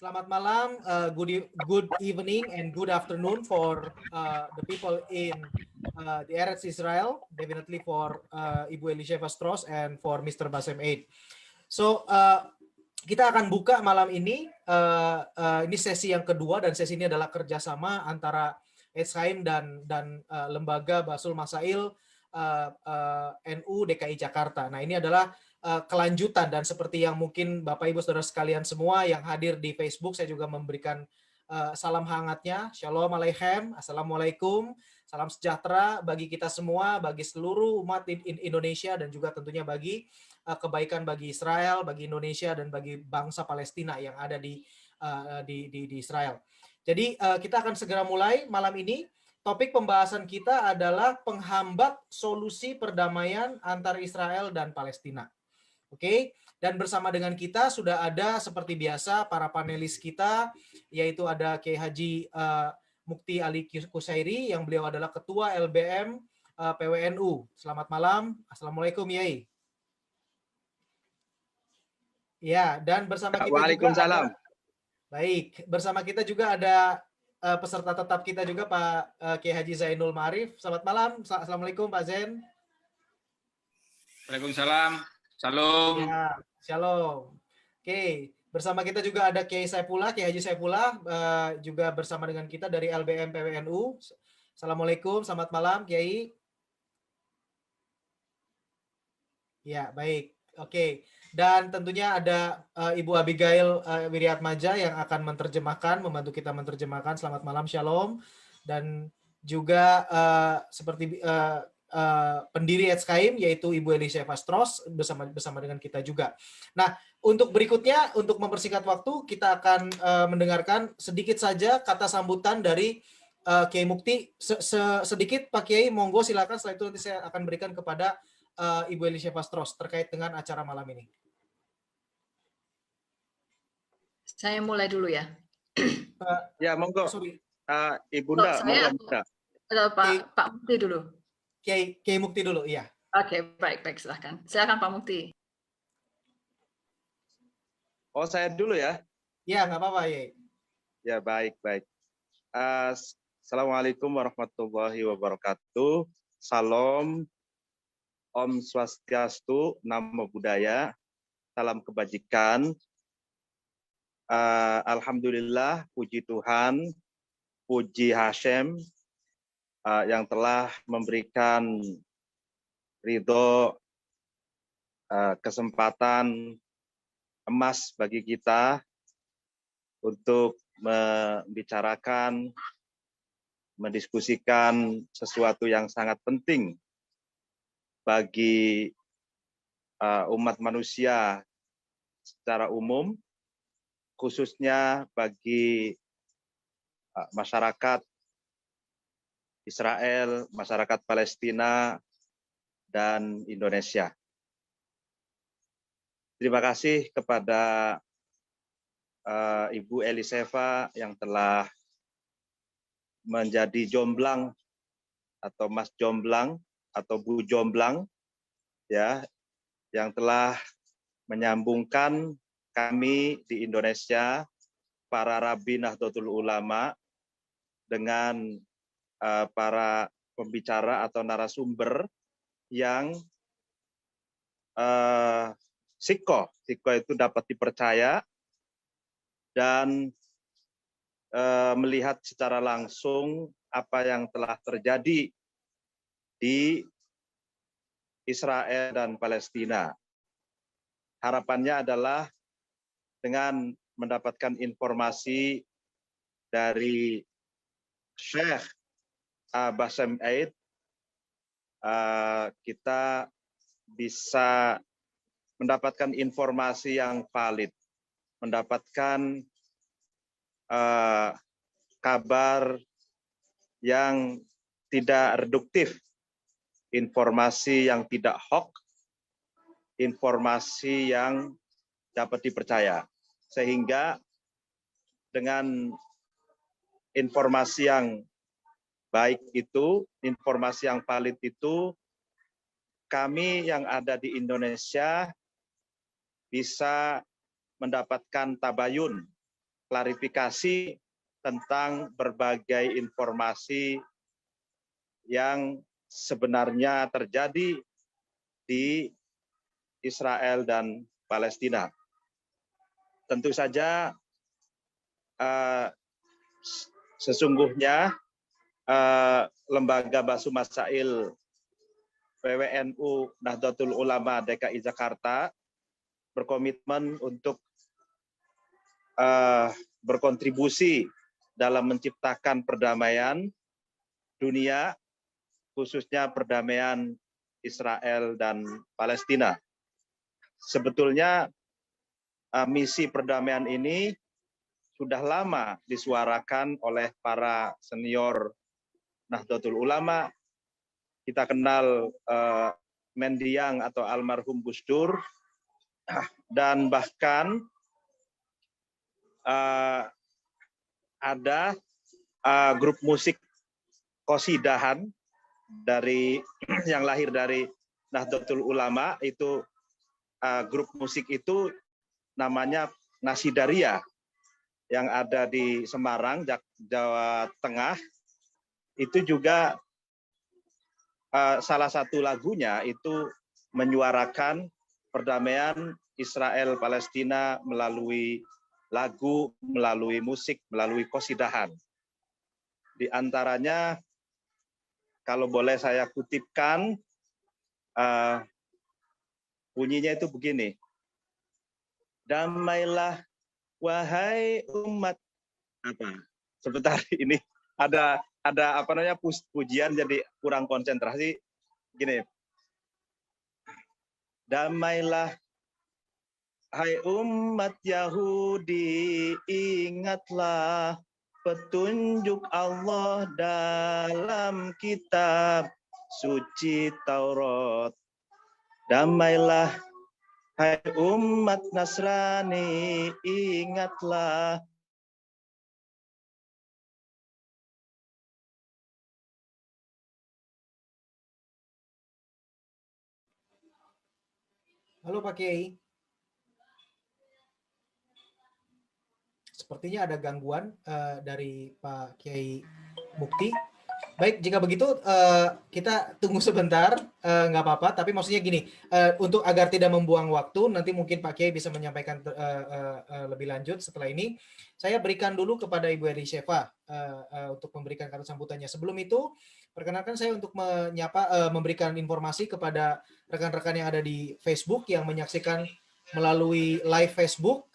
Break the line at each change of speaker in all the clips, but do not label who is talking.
Selamat malam, good evening and good afternoon for the people in the Eretz Israel, definitely for Ibu Elisheva Strauss and for Mr. Basem Eid. So kita akan buka malam ini. Ini sesi yang kedua dan sesi ini adalah kerjasama antara Etz Chaim dan lembaga Basul Masail NU DKI Jakarta. Nah, ini adalah kelanjutan dan seperti yang mungkin Bapak Ibu Saudara sekalian semua yang hadir di Facebook, saya juga memberikan salam hangatnya. Shalom Aleichem, Assalamualaikum, salam sejahtera bagi kita semua, bagi seluruh umat Indonesia dan juga tentunya bagi kebaikan bagi Israel, bagi Indonesia dan bagi bangsa Palestina yang ada di Israel. Jadi kita akan segera mulai malam ini. Topik pembahasan kita adalah penghambat solusi perdamaian antara Israel dan Palestina. Oke, dan bersama dengan kita sudah ada seperti biasa para panelis kita, yaitu ada Kiai Haji Mukti Ali Kusairi yang beliau adalah Ketua LBM PWNU. Selamat malam, Assalamualaikum Yai. Ya, dan bersama kita juga ada, baik, bersama kita juga ada peserta tetap kita juga Pak Kiai Haji Zainul Ma'arif. Selamat malam, Assalamualaikum Pak Zain.
Waalaikumsalam. Shalom.
Ya, shalom. Oke, bersama kita juga ada Kiai Saifullah, Kiai Haji Saifullah, juga bersama dengan kita dari LBM PWNU. Assalamualaikum, selamat malam Kiai. Ya, baik. Oke, dan tentunya ada Ibu Abigail Wiryatmaja yang akan membantu kita menerjemahkan. Selamat malam, shalom. Dan juga seperti pendiri Etz Chaim yaitu Ibu Elisheva Strauss bersama dengan kita juga. Nah, untuk berikutnya untuk mempersingkat waktu kita akan mendengarkan sedikit saja kata sambutan dari Kiai Mukti. Sedikit Pak Kiai, monggo silakan. Setelah itu nanti saya akan berikan kepada Ibu Elisheva Strauss terkait dengan acara malam ini.
Saya mulai dulu ya.
Ya, monggo.
Sorry.
Ibunda,
saya
monggo.
Pak Mukti dulu.
Kiai Mukti dulu, iya.
Oke, baik, silahkan. Silakan Pak Mukti.
Oh, saya dulu ya?
Ya, nggak apa-apa, Yai.
Ya, baik. Assalamualaikum warahmatullahi wabarakatuh. Salam, Om Swastiastu, Namo Buddhaya, salam kebajikan. Alhamdulillah, puji Tuhan, puji Hashem, yang telah memberikan ridho, kesempatan emas bagi kita untuk membicarakan, mendiskusikan sesuatu yang sangat penting bagi umat manusia secara umum, khususnya bagi masyarakat Israel, masyarakat Palestina, dan Indonesia. Terima kasih kepada Ibu Elisheva yang telah menjadi jomblang atau Mas Jomblang atau Bu Jomblang, ya, yang telah menyambungkan kami di Indonesia, para Rabi Nahdlatul Ulama, dengan para pembicara atau narasumber yang sikoh itu dapat dipercaya dan melihat secara langsung apa yang telah terjadi di Israel dan Palestina. Harapannya adalah dengan mendapatkan informasi dari Syekh Basem Eid, kita bisa mendapatkan informasi yang valid, mendapatkan kabar yang tidak reduktif, informasi yang tidak hoax, informasi yang dapat dipercaya. Sehingga dengan informasi yang baik itu, informasi yang valid itu, kami yang ada di Indonesia bisa mendapatkan tabayun, klarifikasi tentang berbagai informasi yang sebenarnya terjadi di Israel dan Palestina. Tentu saja sesungguhnya Lembaga Basu Masail PWNU Nahdlatul Ulama DKI Jakarta berkomitmen untuk berkontribusi dalam menciptakan perdamaian dunia, khususnya perdamaian Israel dan Palestina. Sebetulnya misi perdamaian ini sudah lama disuarakan oleh para senior Nahdlatul Ulama. Kita kenal Mendiang atau almarhum Gus Dur, dan bahkan ada grup musik Qosidahan dari yang lahir dari Nahdlatul Ulama. Itu grup musik itu namanya Nasidaria yang ada di Semarang, Jawa Tengah. Itu juga salah satu lagunya itu menyuarakan perdamaian Israel Palestina melalui lagu, melalui musik, melalui qosidahan. Di antaranya, kalau boleh saya kutipkan, bunyinya itu begini. Damailah wahai umat, sebentar, ini ada apa namanya pujian jadi kurang konsentrasi. Gini. Damailah hai umat Yahudi, ingatlah petunjuk Allah dalam kitab suci Taurat. Damailah hai umat Nasrani, ingatlah
Halo Pak Kiai. Sepertinya ada gangguan dari Pak Kiai Mukti. Baik, jika begitu kita tunggu sebentar, nggak apa-apa. Tapi maksudnya gini, untuk agar tidak membuang waktu, nanti mungkin Pak Kiai bisa menyampaikan lebih lanjut setelah ini. Saya berikan dulu kepada Ibu Elisheva untuk memberikan kata sambutannya. Sebelum itu, perkenalkan saya untuk memberikan informasi kepada rekan-rekan yang ada di Facebook yang menyaksikan melalui live Facebook.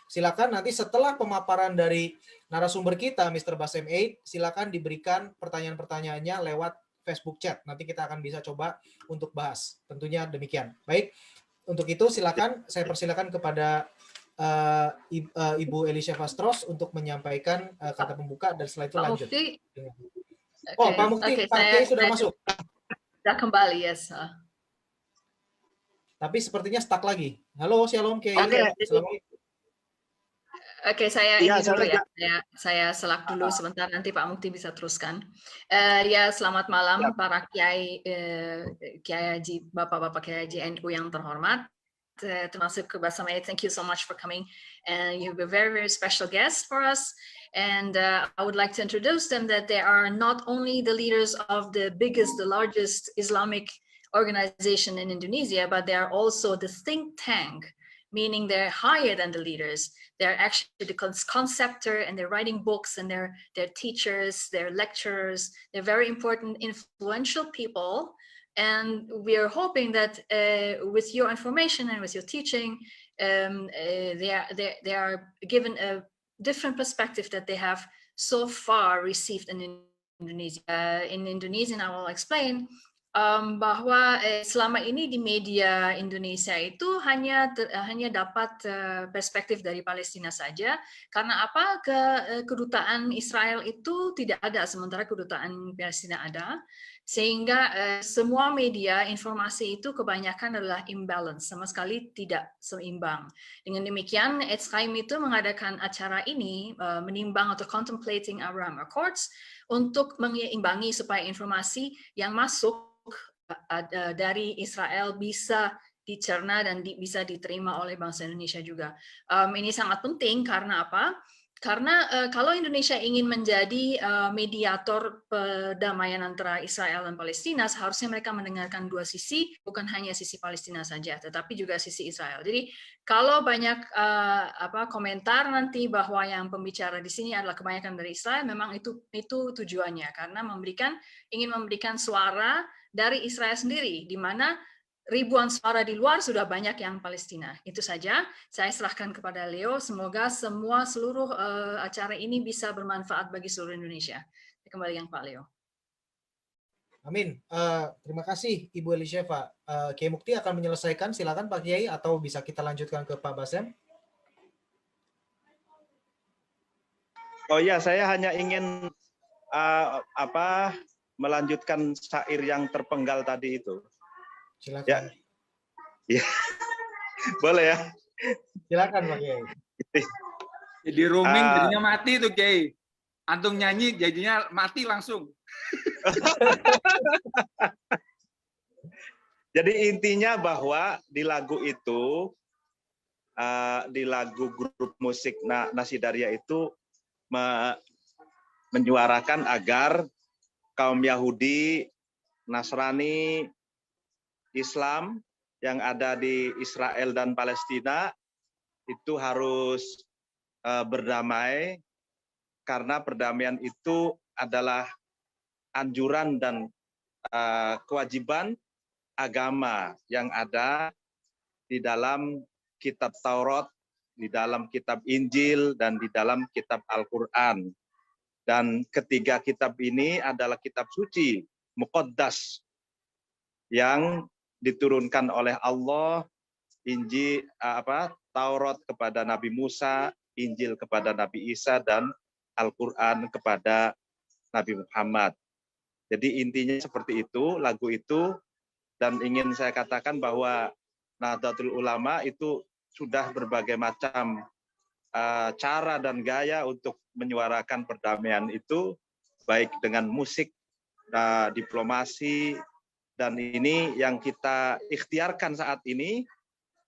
Silakan nanti setelah pemaparan dari narasumber kita, Mr. Basem 8, silakan diberikan pertanyaan-pertanyaannya lewat Facebook chat. Nanti kita akan bisa coba untuk bahas. Tentunya demikian. Baik, untuk itu silakan saya persilakan kepada Ibu Elisheva Stros untuk menyampaikan kata pembuka dan setelah itu lanjut. Oh, Pak Mukti, Pak Kiai sudah masuk.
Sudah kembali, yes.
Tapi sepertinya stuck lagi. Halo, Shalom Kiai.
Oke, saya ini dulu ya. Saya selak dulu sebentar, nanti Pak Mukti bisa teruskan. Ya, selamat malam para Kiai Haji, Bapak-Bapak Kiai Haji NU yang terhormat. Termasuk ke Basem 8, thank you so much for coming. And you have a very, very special guest for us. And I would like to introduce them that they are not only the leaders of the largest Islamic organization in Indonesia, but they are also the think tank, meaning they're higher than the leaders. They're actually the conceptor, and they're writing books, and they're teachers, they're lecturers. They're very important, influential people. And we are hoping that with your information and with your teaching, they are given a different perspective that they have so far received in Indonesia. In Indonesian, I will explain. Bahwa selama ini di media Indonesia itu hanya dapat perspektif dari Palestina saja. Karena apa? Kedutaan Israel itu tidak ada, sementara kedutaan Palestina ada. Sehingga semua media informasi itu kebanyakan adalah imbalance, sama sekali tidak seimbang. Dengan demikian, Etzchaim itu mengadakan acara ini, menimbang atau contemplating Abraham Accords, untuk menyeimbangi supaya informasi yang masuk dari Israel bisa dicerna dan bisa diterima oleh bangsa Indonesia juga. Ini sangat penting karena apa? Karena kalau Indonesia ingin menjadi mediator perdamaian antara Israel dan Palestina, seharusnya mereka mendengarkan dua sisi, bukan hanya sisi Palestina saja, tetapi juga sisi Israel. Jadi kalau banyak komentar nanti bahwa yang pembicara di sini adalah kebanyakan dari Israel, memang itu tujuannya, karena ingin memberikan suara dari Israel sendiri, di mana ribuan suara di luar sudah banyak yang Palestina. Itu saja. Saya serahkan kepada Leo. Semoga seluruh acara ini bisa bermanfaat bagi seluruh Indonesia. Kembali yang Pak Leo.
Amin. Terima kasih Ibu Elisheva. Kiai Mukti akan menyelesaikan. Silakan Pak Kiai, atau bisa kita lanjutkan ke Pak Basem.
Oh ya, saya hanya ingin melanjutkan syair yang terpenggal tadi itu.
Silakan.
Ya. Boleh ya?
Silakan Pak Kiai.
Jadi roaming jadinya mati tuh Kiai. Antum nyanyi jadinya mati langsung.
Jadi intinya bahwa di lagu itu, di lagu grup musik Nasidaria itu menyuarakan agar kaum Yahudi, Nasrani, Islam yang ada di Israel dan Palestina itu harus berdamai, karena perdamaian itu adalah anjuran dan kewajiban agama yang ada di dalam kitab Taurat, di dalam kitab Injil, dan di dalam kitab Al-Quran. Dan ketiga kitab ini adalah kitab suci, muqaddas, yang diturunkan oleh Allah. Injil Taurat kepada Nabi Musa, Injil kepada Nabi Isa, dan Al-Quran kepada Nabi Muhammad. Jadi intinya seperti itu lagu itu, dan ingin saya katakan bahwa Nahdlatul Ulama itu sudah berbagai macam cara dan gaya untuk menyuarakan perdamaian itu, baik dengan musik, diplomasi, dan ini yang kita ikhtiarkan saat ini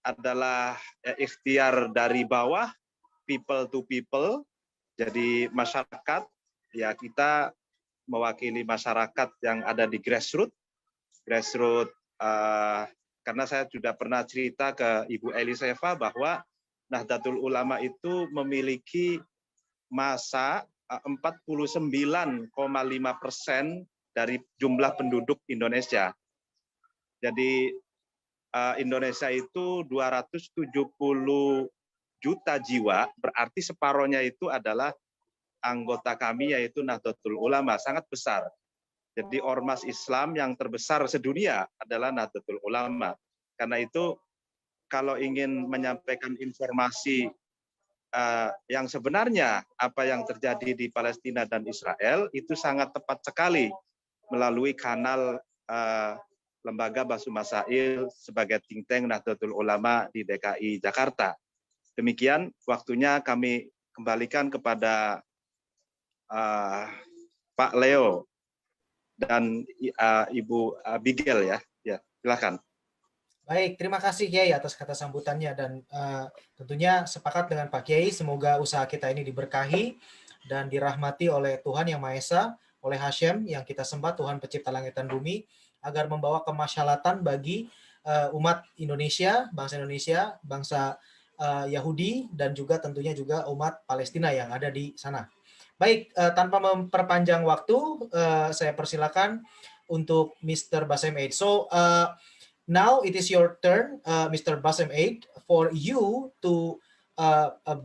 adalah ikhtiar dari bawah, people to people. Jadi masyarakat, ya kita mewakili masyarakat yang ada di grassroots, karena saya sudah pernah cerita ke Ibu Elisheva bahwa Nahdlatul Ulama itu memiliki massa 49,5% dari jumlah penduduk Indonesia. Jadi Indonesia itu 270 juta jiwa, berarti separohnya itu adalah anggota kami, yaitu Nahdlatul Ulama, sangat besar. Jadi ormas Islam yang terbesar sedunia adalah Nahdlatul Ulama. Karena itu kalau ingin menyampaikan informasi yang sebenarnya apa yang terjadi di Palestina dan Israel itu sangat tepat sekali melalui kanal Lembaga Basu Masail sebagai think tank Nahdlatul Ulama di DKI Jakarta. Demikian waktunya kami kembalikan kepada Pak Leo dan Ibu Abigail ya. Ya, silakan.
Baik, terima kasih Kiai atas kata sambutannya, dan tentunya sepakat dengan Pak Kiai, semoga usaha kita ini diberkahi dan dirahmati oleh Tuhan Yang Maha Esa, oleh Hashem yang kita sembah, Tuhan pencipta langit dan bumi, agar membawa kemaslahatan bagi umat Indonesia, bangsa Yahudi, dan juga tentunya juga umat Palestina yang ada di sana. Baik, tanpa memperpanjang waktu, saya persilakan untuk Mr. Basem Eid. So, now it is your turn, Mr. Basem Eid, for you to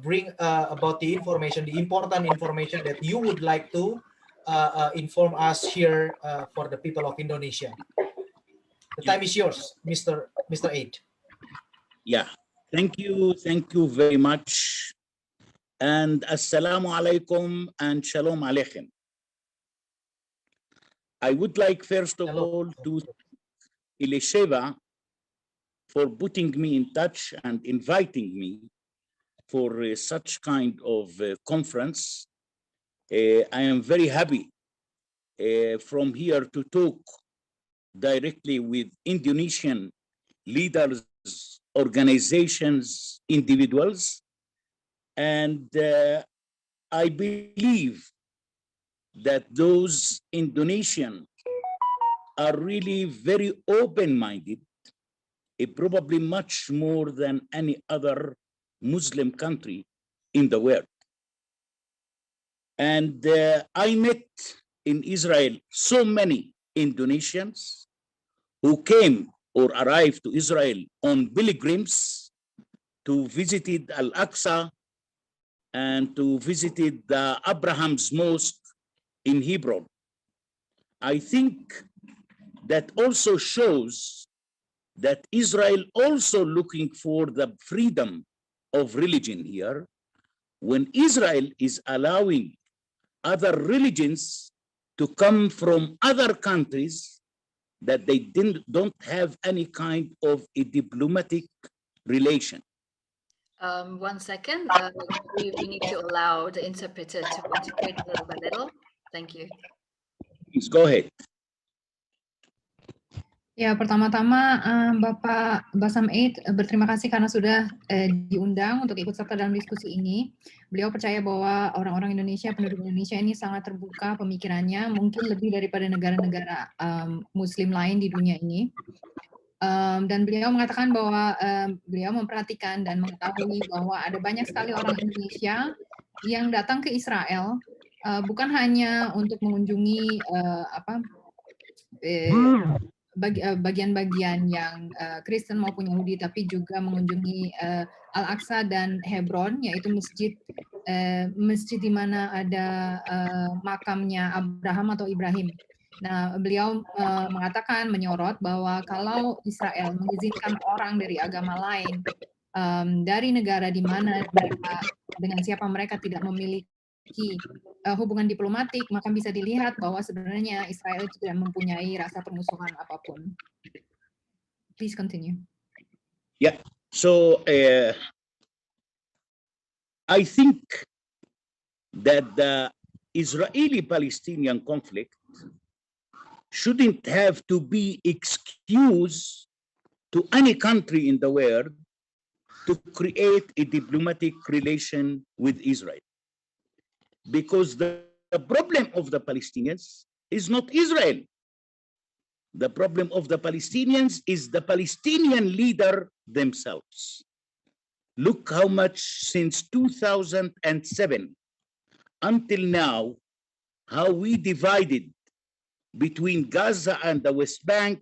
bring about the important information that you would like to inform us here for the people of Indonesia. The time is yours, Mr. Eid.
Yeah, thank you very much. And assalamu alaikum and shalom aleichem. I would like first of all to Elisheva for putting me in touch and inviting me for such kind of conference. I am very happy from here to talk directly with Indonesian leaders, organizations, individuals, and I believe that those Indonesians are really very open-minded, probably much more than any other Muslim country in the world. And I met in Israel so many Indonesians who came or arrived to Israel on pilgrims to visited Al-Aqsa and to visited the Abraham's Mosque in Hebron. I think that also shows that Israel also looking for the freedom of religion here, when Israel is allowing other religions to come from other countries that they don't have any kind of a diplomatic relation.
1 second. We need to allow the interpreter to integrate little by little. Thank you.
Please go ahead.
Ya, pertama-tama Bapak Basam Eid berterima kasih karena sudah diundang untuk ikut serta dalam diskusi ini. Beliau percaya bahwa orang-orang Indonesia, penduduk Indonesia ini sangat terbuka pemikirannya, mungkin lebih daripada negara-negara Muslim lain di dunia ini. Dan beliau mengatakan bahwa beliau memperhatikan dan mengetahui bahwa ada banyak sekali orang Indonesia yang datang ke Israel, bukan hanya untuk mengunjungi bagian-bagian yang Kristen maupun Yahudi, tapi juga mengunjungi Al-Aqsa dan Hebron, yaitu masjid di mana ada makamnya Abraham atau Ibrahim. Nah, beliau mengatakan, menyorot bahwa kalau Israel mengizinkan orang dari agama lain dari negara di mana mereka, dengan siapa mereka tidak memiliki hubungan diplomatik, maka bisa dilihat bahwa sebenarnya Israel tidak mempunyai rasa permusuhan apapun. Please continue.
Yeah, so I think that the Israeli-Palestinian conflict shouldn't have to be excuse to any country in the world to create a diplomatic relation with Israel. Because the problem of the Palestinians is not Israel. The problem of the Palestinians is the Palestinian leader themselves. Look how much since 2007 until now, how we divided between Gaza and the West Bank,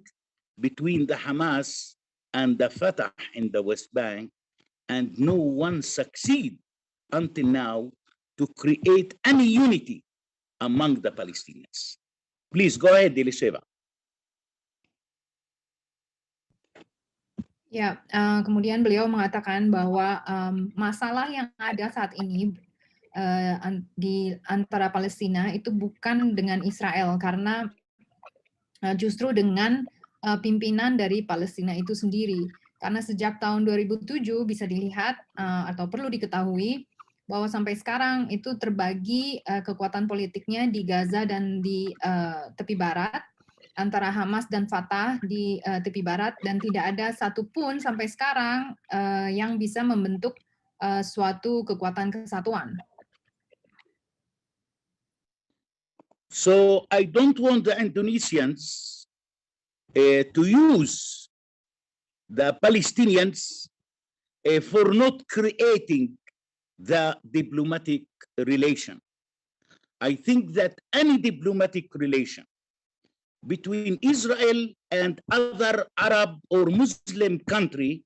between the Hamas and the Fatah in the West Bank, and no one succeed until now to create any unity among the Palestinians. Please go ahead, Elisheva.
Ya, kemudian beliau mengatakan bahwa masalah yang ada saat ini di antara Palestina itu bukan dengan Israel, karena justru dengan pimpinan dari Palestina itu sendiri. Karena sejak tahun 2007 bisa dilihat atau perlu diketahui bahwa sampai sekarang itu terbagi kekuatan politiknya di Gaza dan di tepi barat, antara Hamas dan Fatah di tepi barat, dan tidak ada satupun sampai sekarang yang bisa membentuk suatu kekuatan kesatuan.
So I don't want the Indonesians to use the Palestinians for not creating the diplomatic relation. I think that any diplomatic relation between Israel and other Arab or Muslim country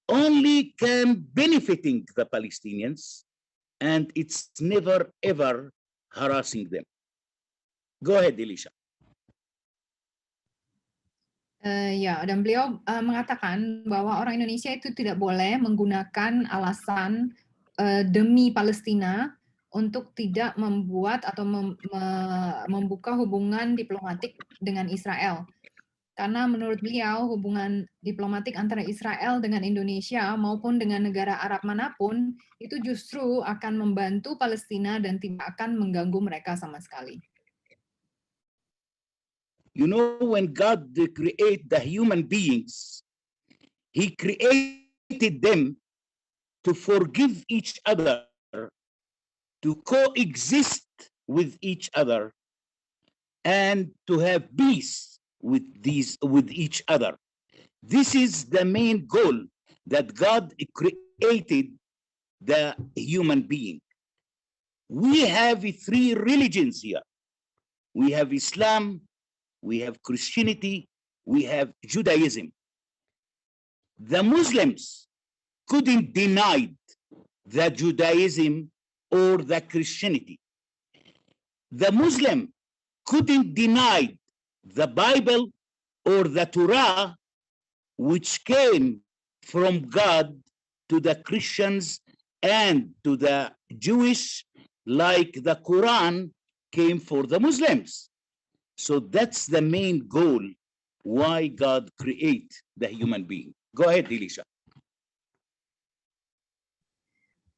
only can benefiting the Palestinians, and it's never ever harassing them. Go ahead, Elisha.
Ya, dan beliau mengatakan bahwa orang Indonesia itu tidak boleh menggunakan alasan demi Palestina untuk tidak membuat atau membuka hubungan diplomatik dengan Israel. Karena menurut beliau hubungan diplomatik antara Israel dengan Indonesia maupun dengan negara Arab manapun itu justru akan membantu Palestina dan tidak akan mengganggu mereka sama sekali.
You know, when God created the human beings, He created them to forgive each other, to to coexist with each other and to have peace with each other. This is the main goal that God created the human being. We have three religions here. We have Islam, we have Christianity, we have Judaism. The Muslims couldn't deny the Judaism or the Christianity. The Muslim couldn't deny the Bible or the Torah, which came from God to the Christians and to the Jewish, like the Quran came for the Muslims. So that's the main goal why God create the human being. Go ahead, Elisha.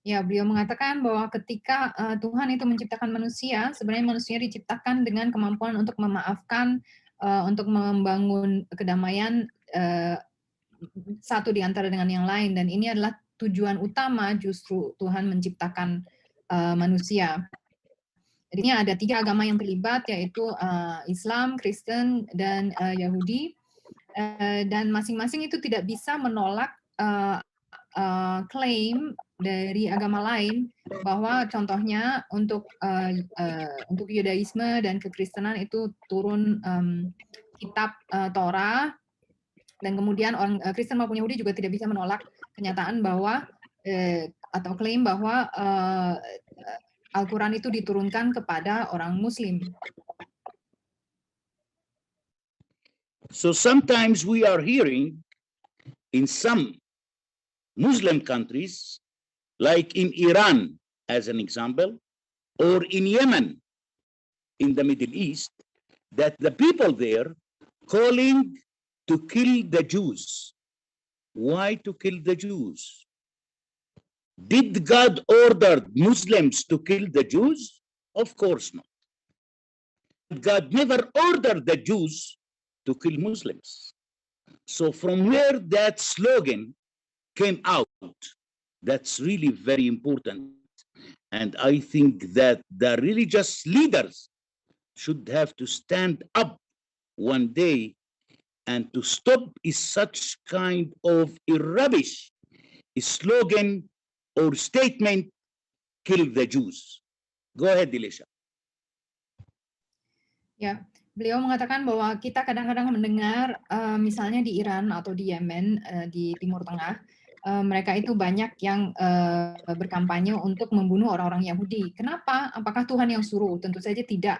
Ya, beliau mengatakan bahwa ketika Tuhan itu menciptakan manusia, sebenarnya manusia diciptakan dengan kemampuan untuk memaafkan, untuk membangun kedamaian satu di antara dengan yang lain, dan ini adalah tujuan utama justru Tuhan menciptakan manusia. Jadi ada 3 agama yang terlibat, yaitu Islam, Kristen, dan Yahudi, dan masing-masing itu tidak bisa menolak klaim dari agama lain bahwa contohnya untuk Yudaisme dan kekristenan itu turun kitab Torah, dan kemudian orang Kristen maupun Yahudi juga tidak bisa menolak kenyataan bahwa atau klaim bahwa Al-Quran itu diturunkan kepada orang Muslim.
So sometimes we are hearing in some Muslim countries, like in Iran, as an example, or in Yemen, in the Middle East, that the people there calling to kill the Jews. Why to kill the Jews? Did God order Muslims to kill the Jews? Of course not. God never ordered the Jews to kill Muslims. So from where that slogan came out, that's really very important. And I think that the religious leaders should have to stand up one day and to stop such kind of rubbish slogan or statement, kill the Jews. Go ahead, Elisha.
Ya, beliau mengatakan bahwa kita kadang-kadang mendengar misalnya di Iran atau di Yemen, di Timur Tengah, mereka itu banyak yang berkampanye untuk membunuh orang-orang Yahudi. Kenapa? Apakah Tuhan yang suruh? Tentu saja tidak.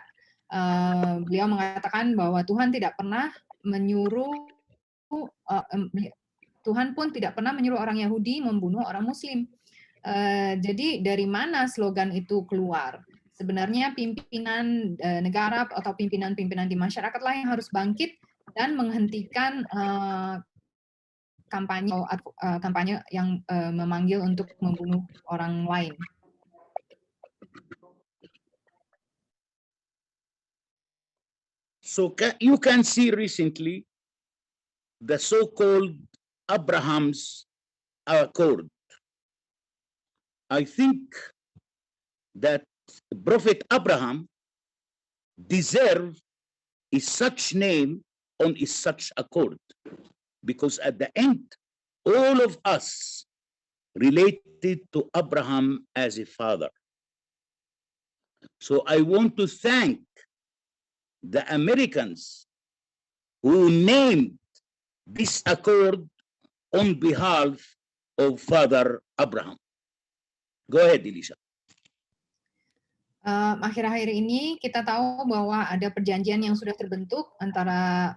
Beliau mengatakan bahwa Tuhan tidak pernah menyuruh, Tuhan pun tidak pernah menyuruh orang Yahudi membunuh orang Muslim. Jadi dari mana slogan itu keluar? Sebenarnya pimpinan negara atau pimpinan-pimpinan di masyarakat lah yang harus bangkit dan menghentikan kampanye yang memanggil untuk membunuh orang lain.
So you can see recently the so-called Abraham's Accord. I think that Prophet Abraham deserves such name on such accord, because at the end, all of us related to Abraham as a father. So I want to thank the Americans who named this accord on behalf of Father Abraham. Go ahead, Elisha.
Akhir-akhir ini kita tahu bahwa ada perjanjian yang sudah terbentuk antara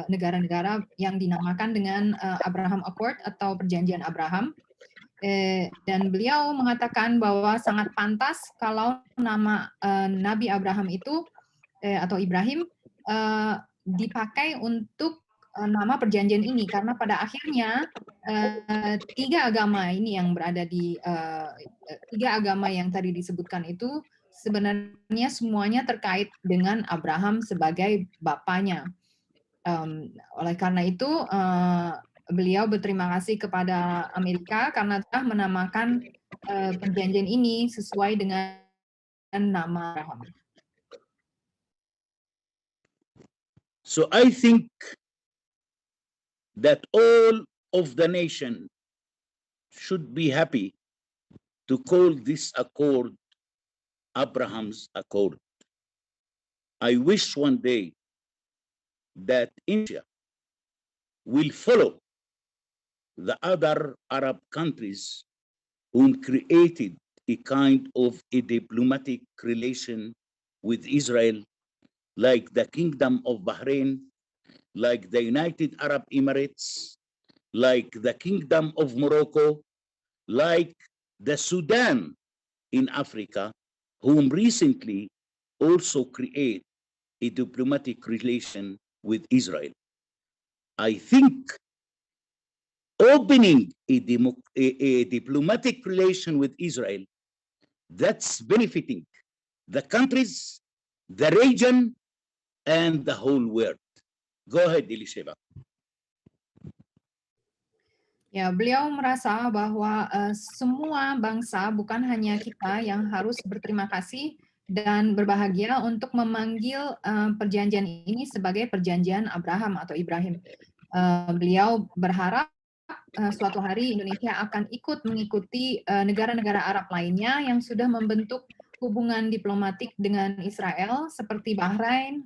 negara-negara yang dinamakan dengan Abraham Accord atau Perjanjian Abraham. Dan beliau mengatakan bahwa sangat pantas kalau nama Nabi Abraham itu atau Ibrahim dipakai untuk nama perjanjian ini, karena pada akhirnya 3 agama ini yang berada di 3 agama yang tadi disebutkan itu sebenarnya semuanya terkait dengan Abraham sebagai bapaknya. Oleh karena itu beliau berterima kasih kepada Amerika karena telah menamakan perjanjian ini sesuai dengan nama Abraham.
So I think that all of the nation should be happy to call this accord Abraham's Accord. I wish one day that India will follow the other Arab countries who created a kind of a diplomatic relation with Israel, like the Kingdom of Bahrain, like the United Arab Emirates, like the Kingdom of Morocco, like the Sudan in Africa, whom recently also create a diplomatic relation with Israel. I think opening a diplomatic relation with Israel, that's benefiting the countries, the region, and the whole world. Go ahead, Elisheva.
Ya, beliau merasa bahwa semua bangsa, bukan hanya kita, yang harus berterima kasih dan berbahagia untuk memanggil perjanjian ini sebagai perjanjian Abraham atau Ibrahim. Beliau berharap suatu hari Indonesia akan ikut mengikuti negara-negara Arab lainnya yang sudah membentuk hubungan diplomatik dengan Israel, seperti Bahrain,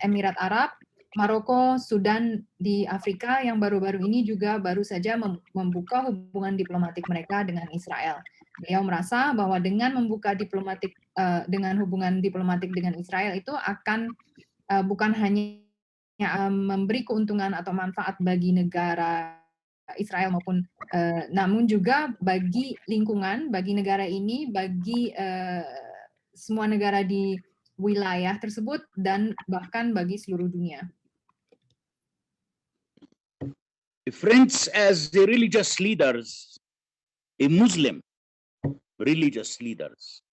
Emirat Arab, Maroko, Sudan di Afrika yang baru-baru ini juga baru saja membuka hubungan diplomatik mereka dengan Israel. Beliau merasa bahwa dengan membuka dengan hubungan diplomatik dengan Israel itu akan bukan hanya memberi keuntungan atau manfaat bagi negara Israel maupun namun juga bagi lingkungan, bagi negara ini, bagi semua negara di wilayah tersebut dan bahkan bagi seluruh dunia.
Friends, as the religious leaders, Muslim religious leaders,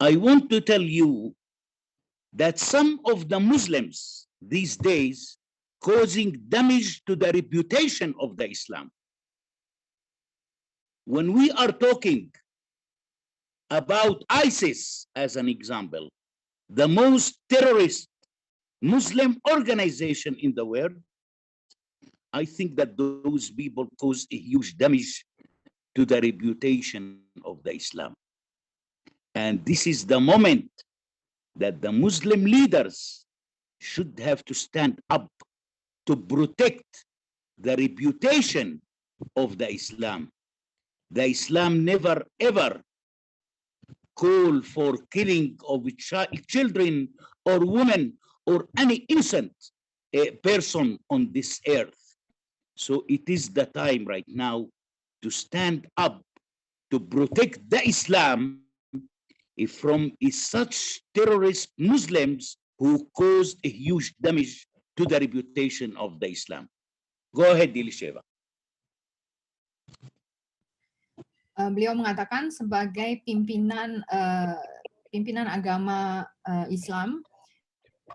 I want to tell you that some of the Muslims these days causing damage to the reputation of the Islam. When we are talking about ISIS as an example, the most terrorist Muslim organization in the world, I think that those people cause a huge damage to the reputation of the Islam. And this is the moment that the Muslim leaders should have to stand up to protect the reputation of the Islam. The Islam never ever call for killing of children or women or any innocent person on this earth. So it is the time right now to stand up to protect the Islam from such terrorist Muslims who caused a huge damage to the reputation of the Islam. Go ahead, Elisheva.
Beliau mengatakan sebagai pimpinan agama Islam,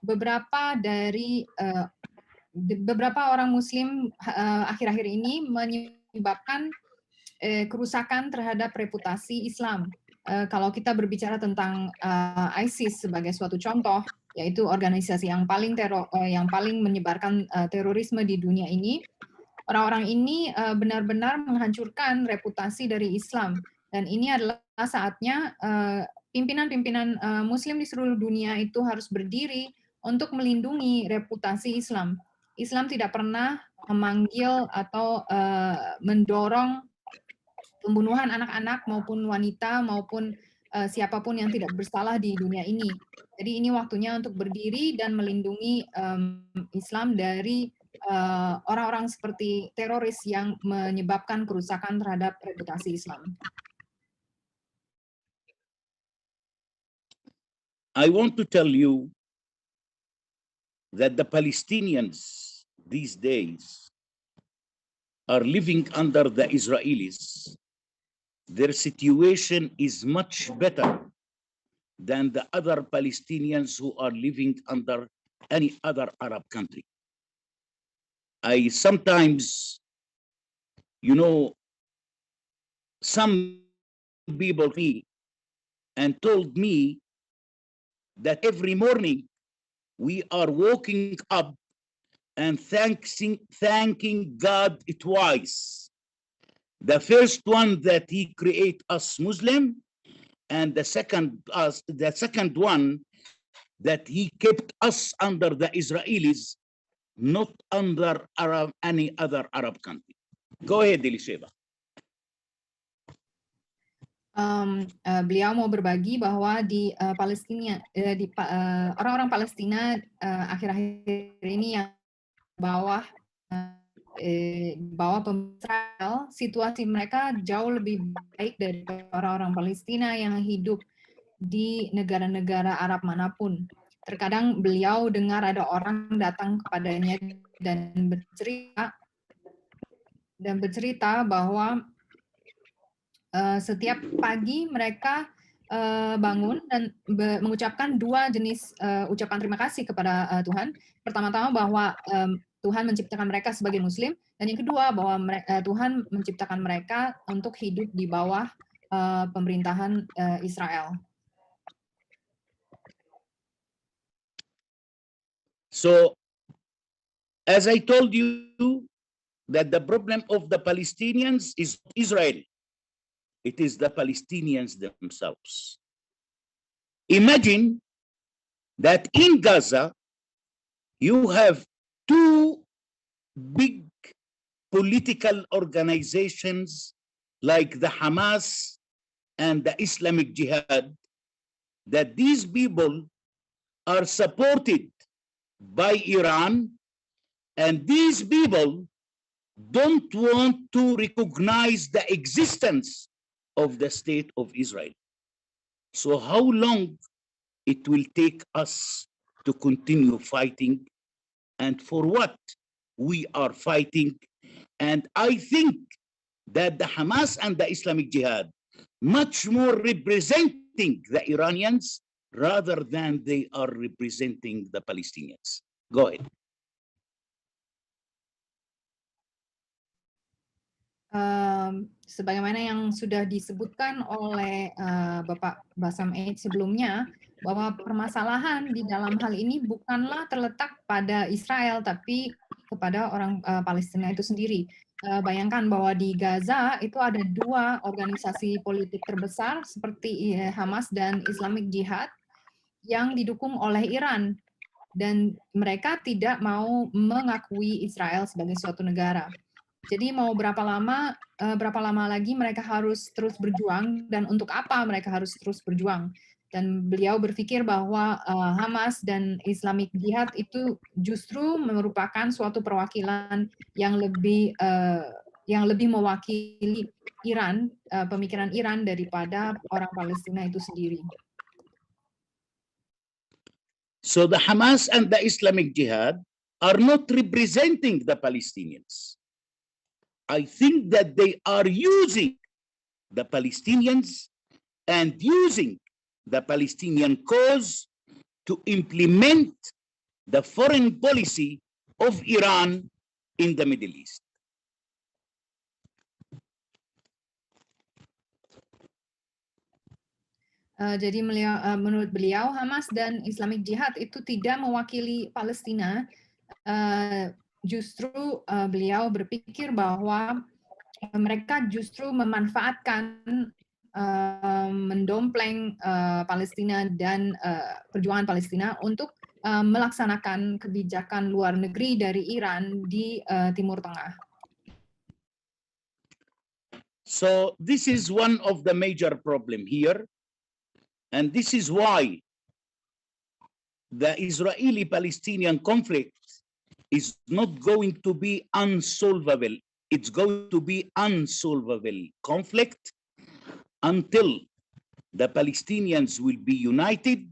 beberapa orang Muslim akhir-akhir ini menyebabkan kerusakan terhadap reputasi Islam. Kalau kita berbicara tentang ISIS sebagai suatu contoh, yaitu organisasi yang paling menyebarkan terorisme di dunia ini, orang-orang ini benar-benar menghancurkan reputasi dari Islam. Dan ini adalah saatnya pimpinan-pimpinan Muslim di seluruh dunia itu harus berdiri untuk melindungi reputasi Islam. Islam tidak pernah memanggil atau mendorong pembunuhan anak-anak maupun wanita maupun siapapun yang tidak bersalah di dunia ini. Jadi ini waktunya untuk berdiri dan melindungi Islam dari orang-orang seperti teroris yang menyebabkan kerusakan terhadap reputasi Islam.
I want to tell you that the Palestinians these days are living under the Israelis. Their situation is much better than the other Palestinians who are living under any other Arab country. I sometimes, some people and told me that every morning we are waking up and thanking God twice. The first one that he create us Muslim, and the second one that he kept us under the Israelis, not under any other Arab country. Go ahead, Elisheva.
Beliau mau berbagi bahwa di Palestina, orang-orang Palestina akhir-akhir ini yang bawah Israel, situasi mereka jauh lebih baik dari orang-orang Palestina yang hidup di negara-negara Arab manapun. Terkadang beliau dengar ada orang datang kepadanya dan bercerita bahwa setiap pagi mereka bangun dan mengucapkan dua jenis ucapan terima kasih kepada Tuhan. Pertama-tama bahwa Tuhan menciptakan mereka sebagai Muslim, dan yang kedua bahwa Tuhan menciptakan mereka untuk hidup di bawah pemerintahan Israel.
So, as I told you, that the problem of the Palestinians is Israel. It is the Palestinians themselves. Imagine that in Gaza, you have two big political organizations like the Hamas and the Islamic Jihad, that these people are supported by Iran, and these people don't want to recognize the existence of the state of Israel. So how long it will take us to continue fighting, and for what we are fighting? And I think that the Hamas and the Islamic Jihad much more representing the Iranians rather than they are representing the Palestinians. Go ahead.
Sebagaimana yang sudah disebutkan oleh Bapak Basam Eid sebelumnya, bahwa permasalahan di dalam hal ini bukanlah terletak pada Israel, tapi kepada orang Palestina itu sendiri. Bayangkan bahwa di Gaza itu ada dua organisasi politik terbesar seperti Hamas dan Islamic Jihad yang didukung oleh Iran, dan mereka tidak mau mengakui Israel sebagai suatu negara. Jadi mau berapa lama lagi mereka harus terus berjuang, dan untuk apa mereka harus terus berjuang? Dan beliau berpikir bahwa Hamas dan Islamic Jihad itu justru merupakan suatu perwakilan yang lebih mewakili Iran, pemikiran Iran daripada orang Palestina itu sendiri.
So the Hamas and the Islamic Jihad are not representing the Palestinians. I think that they are using the Palestinians and using the Palestinian cause to implement the foreign policy of Iran in the Middle East.
Jadi menurut beliau, Hamas dan Islamic Jihad itu tidak mewakili Palestina. Justru beliau berpikir bahwa mereka justru memanfaatkan, mendompleng Palestina dan perjuangan Palestina untuk melaksanakan kebijakan luar negeri dari Iran di Timur Tengah.
So this is one of the major problem here, and this is why the Israeli-Palestinian conflict is not going to be unsolvable. It's going to be unsolvable conflict until the Palestinians will be united,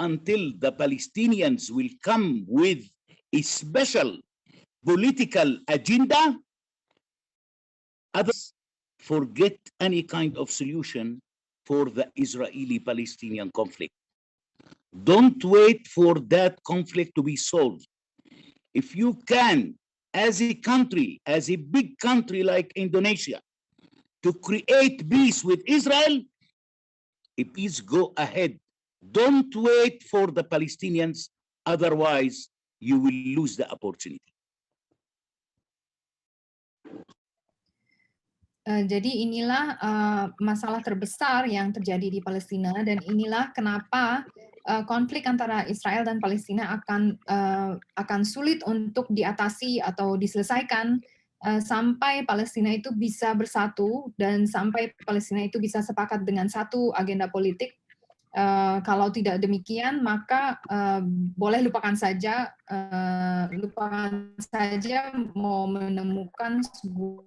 until the Palestinians will come with a special political agenda. Others forget any kind of solution for the Israeli-Palestinian conflict. Don't wait for that conflict to be solved. If you can, as a country, as a big country like Indonesia, to create peace with Israel, please go ahead. Don't wait for the Palestinians, otherwise you will lose the opportunity.
Jadi inilah masalah terbesar yang terjadi di Palestina, dan inilah kenapa konflik antara Israel dan Palestina akan sulit untuk diatasi atau diselesaikan sampai Palestina itu bisa bersatu dan sampai Palestina itu bisa sepakat dengan satu agenda politik. Kalau tidak demikian, maka boleh lupakan saja mau menemukan sebuah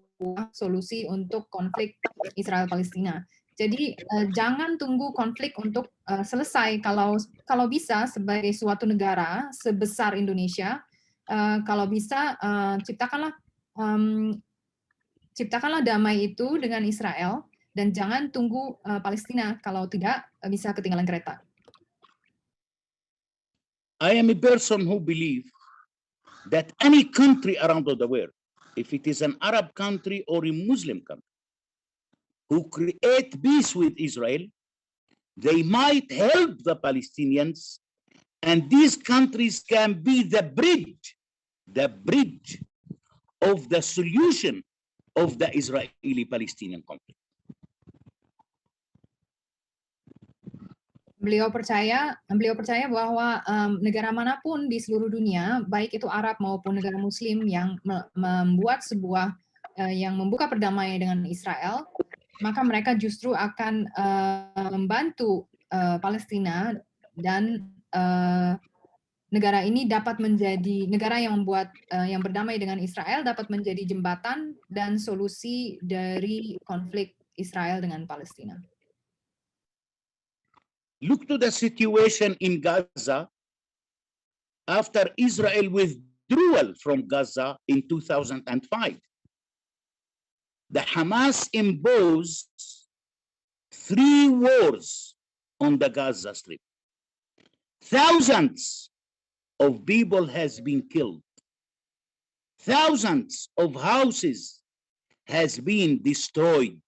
solusi untuk konflik Israel-Palestina. Jadi jangan tunggu konflik untuk selesai. Kalau bisa, sebagai suatu negara sebesar Indonesia, kalau bisa ciptakanlah damai itu dengan Israel, dan jangan tunggu Palestina, kalau tidak bisa ketinggalan kereta.
I am a person who believes that any country around the world, if it is an Arab country or a Muslim country, who create peace with Israel, they might help the Palestinians, and these countries can be the bridge of the solution of the Israeli-Palestinian conflict.
Beliau percaya bahwa negara manapun di seluruh dunia, baik itu Arab maupun negara Muslim yang membuat yang membuka perdamaian dengan Israel, maka mereka justru akan membantu Palestina, dan negara ini dapat menjadi negara yang yang berdamai dengan Israel, dapat menjadi jembatan dan solusi dari konflik Israel dengan Palestina.
Look to the situation in Gaza after Israel withdrawal from Gaza in 2005. The Hamas imposed 3 wars on the Gaza Strip. Thousands of people has been killed. Thousands of houses has been destroyed.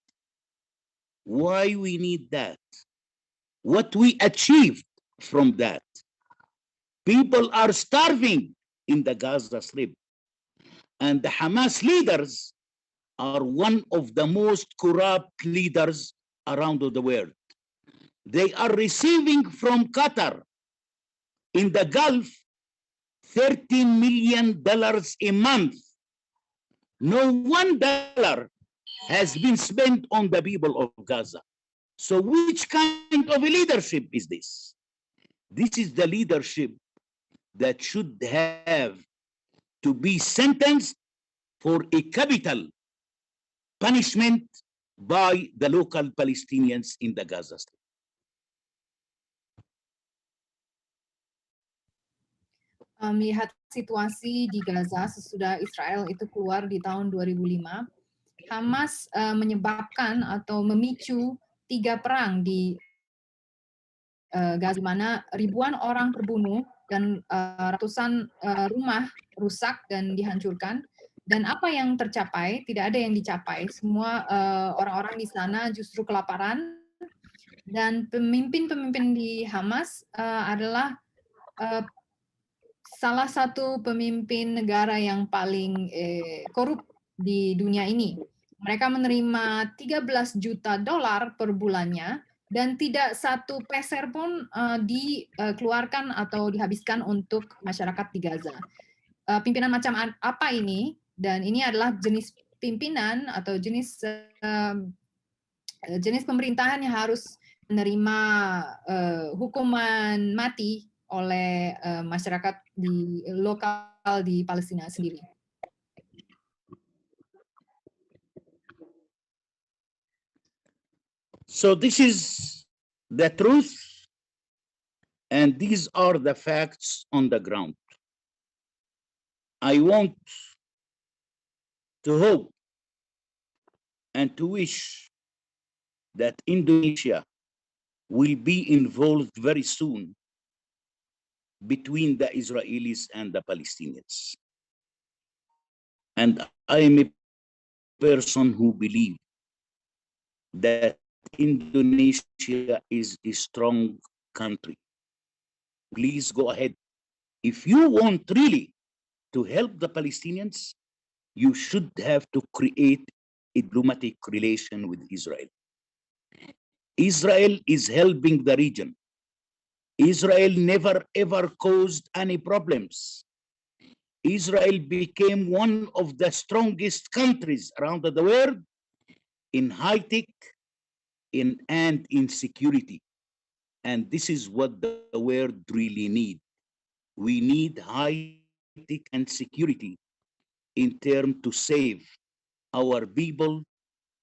Why we need that? What we achieved from that? People are starving in the Gaza Strip, and the Hamas leaders are one of the most corrupt leaders around the world. They are receiving from Qatar in the Gulf $13 million a month. No $1 has been spent on the people of Gaza. So which kind of a leadership is this? This is the leadership that should have to be sentenced for a capital punishment by the local Palestinians in the Gaza Strip.
Melihat situasi di Gaza sesudah Israel itu keluar di tahun 2005, Hamas menyebabkan atau memicu 3 perang di Gaza, di mana ribuan orang terbunuh dan ratusan rumah rusak dan dihancurkan. Dan apa yang tercapai? Tidak ada yang dicapai. Semua orang-orang di sana justru kelaparan. Dan pemimpin-pemimpin di Hamas adalah salah satu pemimpin negara yang paling korup di dunia ini. Mereka menerima $13 juta per bulannya, dan tidak satu peser pun dikeluarkan atau dihabiskan untuk masyarakat di Gaza. Pimpinan macam apa ini? Dan ini adalah jenis pimpinan atau jenis pemerintahan yang harus menerima hukuman mati oleh masyarakat di lokal di Palestina sendiri.
So this is the truth, and these are the facts on the ground. I want to hope and to wish that Indonesia will be involved very soon between the Israelis and the Palestinians. And I am a person who believes that Indonesia is a strong country. Please go ahead. If you want really to help the Palestinians, you should have to create a diplomatic relation with Israel. Israel is helping the region. Israel never ever caused any problems. Israel became one of the strongest countries around the world in high tech and in security. And this is what the world really needs. We need high tech and security in terms to save our people,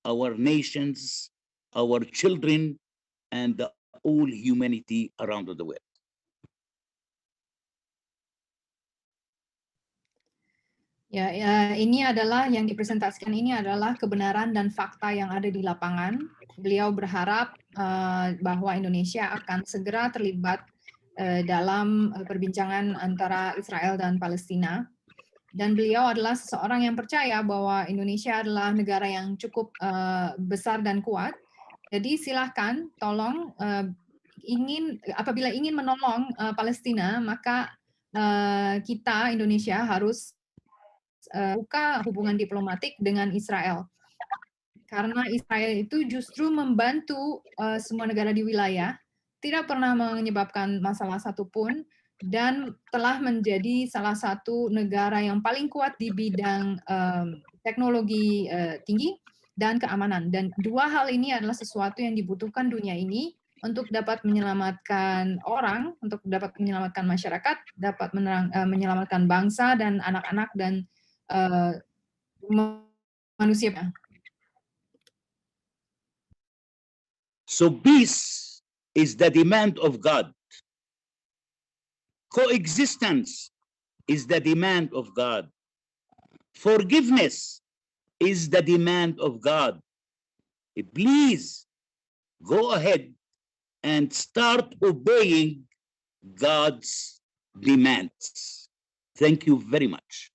our nations, our children, and the whole humanity around the world.
Ya, ini adalah yang dipresentasikan ini adalah kebenaran dan fakta yang ada di lapangan. Beliau berharap bahwa Indonesia akan segera terlibat dalam perbincangan antara Israel dan Palestina. Dan beliau adalah seseorang yang percaya bahwa Indonesia adalah negara yang cukup besar dan kuat. Jadi silahkan, tolong apabila ingin menolong Palestina, maka kita Indonesia harus buka hubungan diplomatik dengan Israel. Karena Israel itu justru membantu semua negara di wilayah, tidak pernah menyebabkan masalah satupun, dan telah menjadi salah satu negara yang paling kuat di bidang teknologi tinggi dan keamanan. Dan dua hal ini adalah sesuatu yang dibutuhkan dunia ini untuk dapat menyelamatkan orang, untuk dapat menyelamatkan masyarakat, dapat menyelamatkan bangsa dan anak-anak dan manusia.
So peace is the demand of God. Coexistence is the demand of God. Forgiveness is the demand of God. Please go ahead and start obeying God's demands. Thank you very much.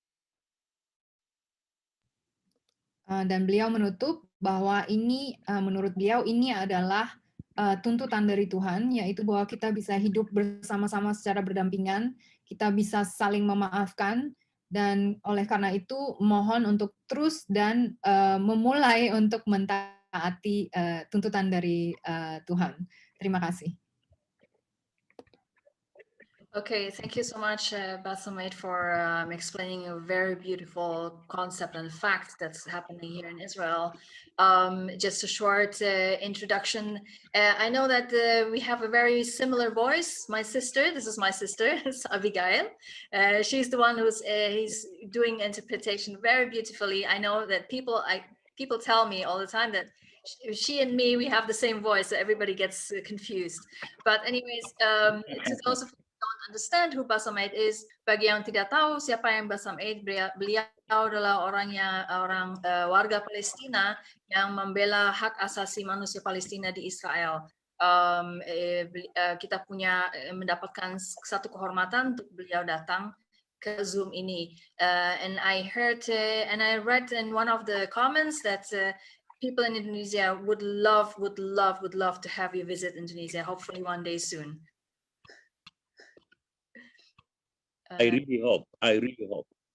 Dan beliau menutup bahwa ini, menurut beliau, ini adalah tuntutan dari Tuhan, yaitu bahwa kita bisa hidup bersama-sama secara berdampingan, kita bisa saling memaafkan, dan oleh karena itu mohon untuk terus dan memulai untuk mentaati tuntutan dari Tuhan. Terima kasih.
Okay, thank you so much, Basamait, for explaining a very beautiful concept and fact that's happening here in Israel. Just a short introduction. I know that we have a very similar voice. My sister, this is my sister, it's Abigail. She's the one who's he's doing interpretation very beautifully. I know that people tell me all the time that she and me, we have the same voice, so everybody gets confused. But anyways, to those of don't understand who Basamait is, bagi yang tidak tahu siapa yang Basamait, beliau adalah orang warga Palestina yang membela hak asasi manusia Palestina di Israel. Kita mendapatkan satu kehormatan untuk beliau datang ke Zoom ini. And I heard and I read in one of the comments that people in Indonesia would love to have you visit Indonesia, hopefully one day soon.
I really hope.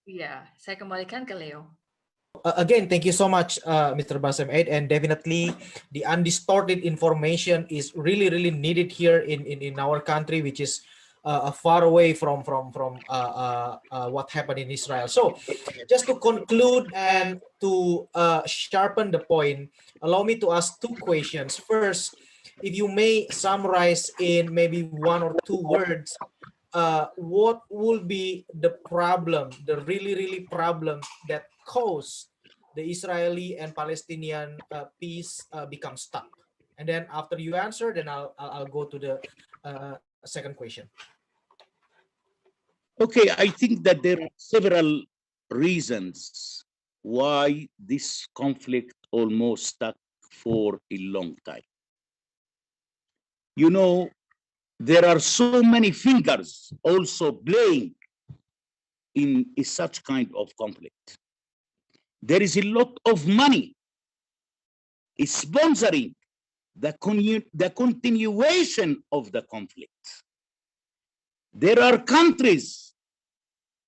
Yeah, saya kembalikan ke Leo.
Again, thank you so much, Mr. Basamait, and definitely the undistorted information is really needed here in our country, which is far away from what happened in Israel. So, just to conclude and to sharpen the point, allow me to ask two questions. First, if you may summarize in maybe one or two words, what will be the problem, the really problem that caused the Israeli and Palestinian peace become stuck? And then after you answer, then I'll go to the second question.
Okay, I think that there are several reasons why this conflict almost stuck for a long time. You know, there are so many fingers also playing in such kind of conflict. There is a lot of money sponsoring the continuation of the conflict. There are countries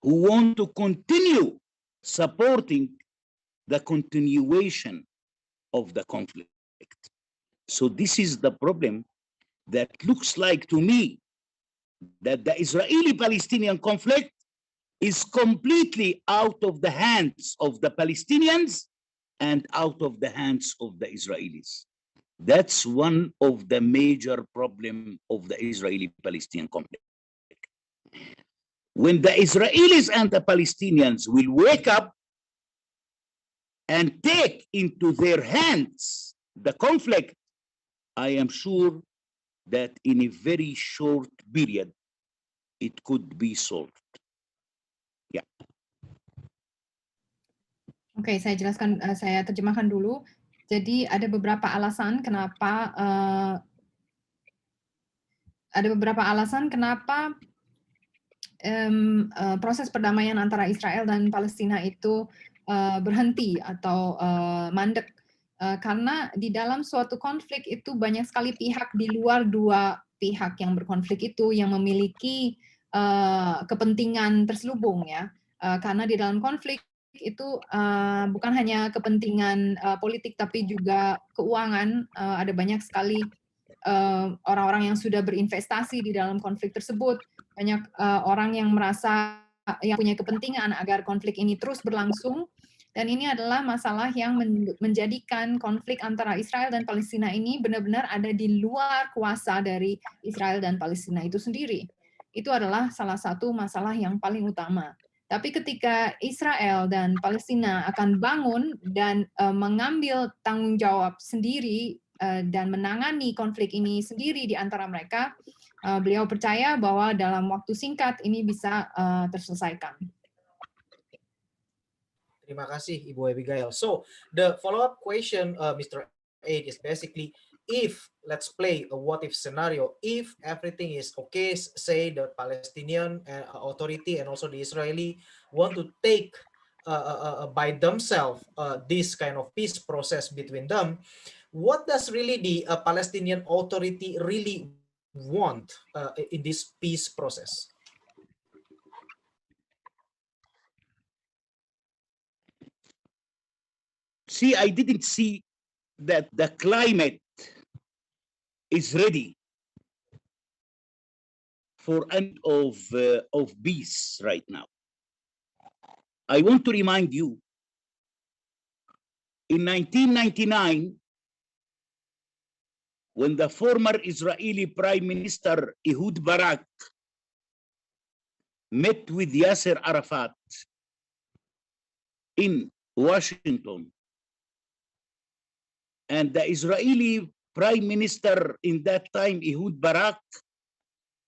who want to continue supporting the continuation of the conflict. So this is the problem that looks like to me that the Israeli-Palestinian conflict is completely out of the hands of the Palestinians and out of the hands of the Israelis. That's one of the major problems of the Israeli-Palestinian conflict. When the Israelis and the Palestinians will wake up and take into their hands the conflict, I am sure that in a very short period, it could be solved. Ya.
Oke, saya jelaskan, saya terjemahkan dulu. Jadi ada beberapa alasan kenapa proses perdamaian antara Israel dan Palestina itu berhenti atau mandek. Karena di dalam suatu konflik itu banyak sekali pihak di luar dua pihak yang berkonflik itu yang memiliki kepentingan terselubung ya. Karena di dalam konflik itu bukan hanya kepentingan politik tapi juga keuangan. Ada banyak sekali orang-orang yang sudah berinvestasi di dalam konflik tersebut. Banyak orang yang merasa yang punya kepentingan agar konflik ini terus berlangsung. Dan ini adalah masalah yang menjadikan konflik antara Israel dan Palestina ini benar-benar ada di luar kuasa dari Israel dan Palestina itu sendiri. Itu adalah salah satu masalah yang paling utama. Tapi ketika Israel dan Palestina akan bangun dan mengambil tanggung jawab sendiri dan menangani konflik ini sendiri di antara mereka, beliau percaya bahwa dalam waktu singkat ini bisa terselesaikan.
Terima kasih, Ibu Abigail. So, the follow-up question, Mr. Aid, is basically, if, let's play a what-if scenario, if everything is okay, say the Palestinian authority and also the Israeli want to take by themselves this kind of peace process between them, what does really the Palestinian authority really want in this peace process?
See, I didn't see that the climate is ready for end of peace right now. I want to remind you, in 1999, when the former Israeli Prime Minister Ehud Barak met with Yasser Arafat in Washington, and the Israeli Prime Minister in that time, Ehud Barak,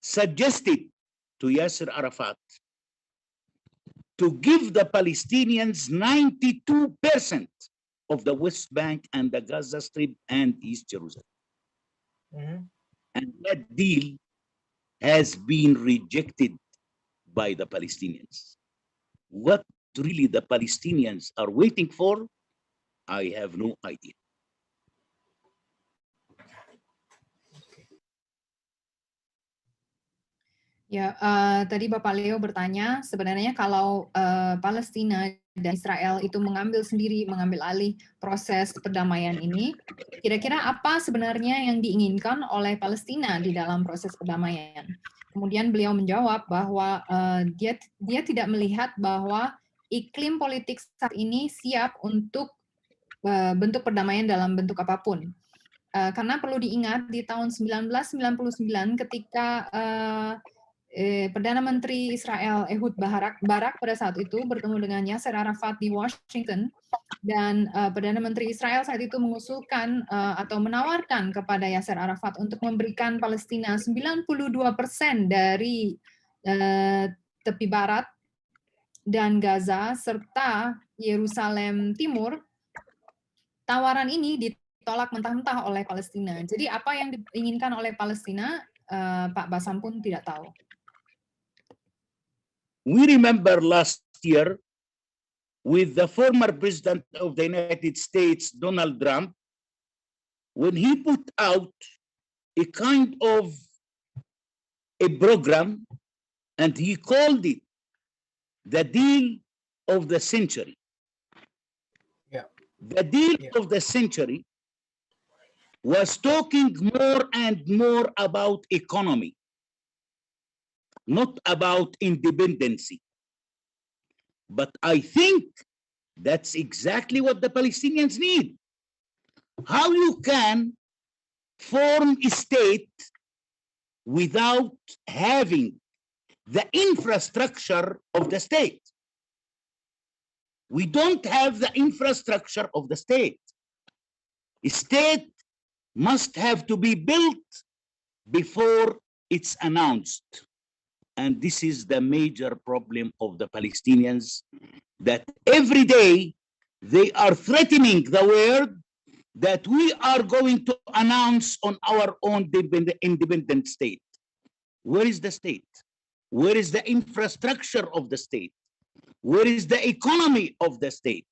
suggested to Yasser Arafat to give the Palestinians 92% of the West Bank and the Gaza Strip and East Jerusalem. Mm-hmm. And that deal has been rejected by the Palestinians. What really the Palestinians are waiting for, I have no idea.
Ya, tadi Bapak Leo bertanya, sebenarnya kalau Palestina dan Israel itu mengambil alih proses perdamaian ini, kira-kira apa sebenarnya yang diinginkan oleh Palestina di dalam proses perdamaian? Kemudian beliau menjawab bahwa dia tidak melihat bahwa iklim politik saat ini siap untuk bentuk perdamaian dalam bentuk apapun. Karena perlu diingat di tahun 1999 ketika Perdana Menteri Israel Ehud Barak pada saat itu bertemu dengan Yasser Arafat di Washington, dan Perdana Menteri Israel saat itu mengusulkan atau menawarkan kepada Yasser Arafat untuk memberikan Palestina 92% dari tepi barat dan Gaza serta Yerusalem Timur. Tawaran ini ditolak mentah-mentah oleh Palestina. Jadi apa yang diinginkan oleh Palestina, Pak Bassam pun tidak tahu.
We remember last year with the former president of the United States, Donald Trump, when he put out a kind of a program, and he called it the deal of the century.
Yeah.
The deal
Yeah.
of the century was talking more and more about economy, not about independency. But I think that's exactly what the Palestinians need. How you can form a state without having the infrastructure of the state. We don't have the infrastructure of the state. A state must have to be built before it's announced. And this is the major problem of the Palestinians, that every day they are threatening the world that we are going to announce on our own independent state. Where is the state? Where is the infrastructure of the state? Where is the economy of the state?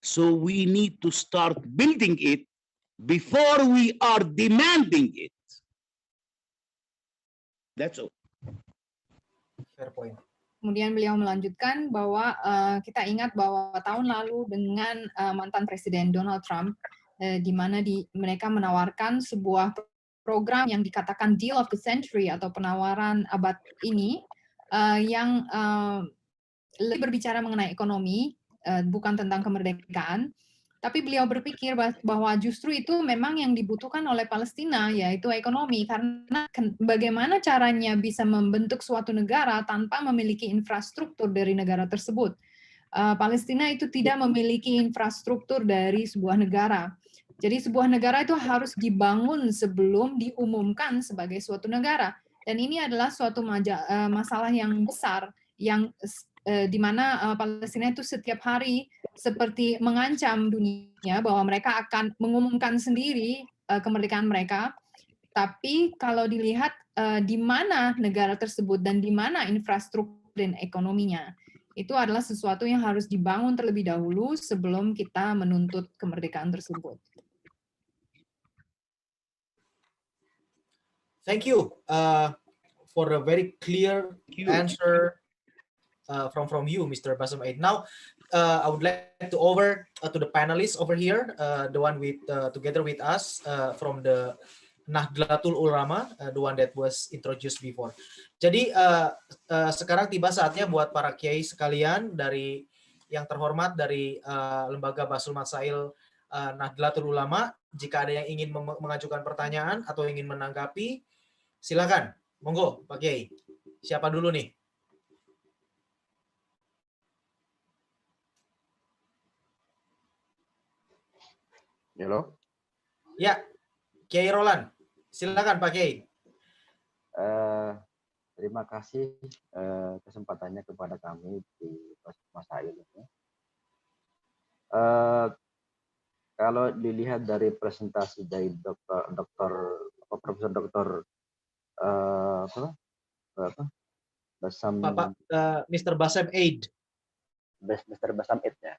So we need to start building it before we are demanding it. That's all.
Fair point.
Kemudian beliau melanjutkan bahwa kita ingat bahwa tahun lalu dengan mantan Presiden Donald Trump, di mana mereka menawarkan sebuah program yang dikatakan deal of the century atau penawaran abad ini, yang lebih berbicara mengenai ekonomi, bukan tentang kemerdekaan. Tapi beliau berpikir bahwa justru itu memang yang dibutuhkan oleh Palestina, yaitu ekonomi. Karena bagaimana caranya bisa membentuk suatu negara tanpa memiliki infrastruktur dari negara tersebut. Palestina itu tidak memiliki infrastruktur dari sebuah negara. Jadi sebuah negara itu harus dibangun sebelum diumumkan sebagai suatu negara. Dan ini adalah suatu masalah yang besar, yang di mana Palestina itu setiap hari seperti mengancam dunia bahwa mereka akan mengumumkan sendiri kemerdekaan mereka. Tapi kalau dilihat di mana negara tersebut dan di mana infrastruktur dan ekonominya, itu adalah sesuatu yang harus dibangun terlebih dahulu sebelum kita menuntut kemerdekaan tersebut.
Thank you for a very clear answer from you, Mr. Bassem Eid. Now, I would like to over to the panelists over here, the one with together with us from the Nahdlatul Ulama, the one that was introduced before. Jadi sekarang tiba saatnya buat para kiai sekalian dari yang terhormat dari lembaga Basul Masail Nahdlatul Ulama, jika ada yang ingin mengajukan pertanyaan atau ingin menanggapi, silakan. Monggo, Pak Kiai. Siapa dulu nih?
Halo.
Ya, Kiai Roland. Silakan Pak Kiai.
Terima kasih kesempatannya kepada kami di Masail ini. Kalau dilihat dari presentasi dari Profesor Dr. Bassem,
Bapak Mr. Bassem Eid.
Mr. Bassem Eid ya.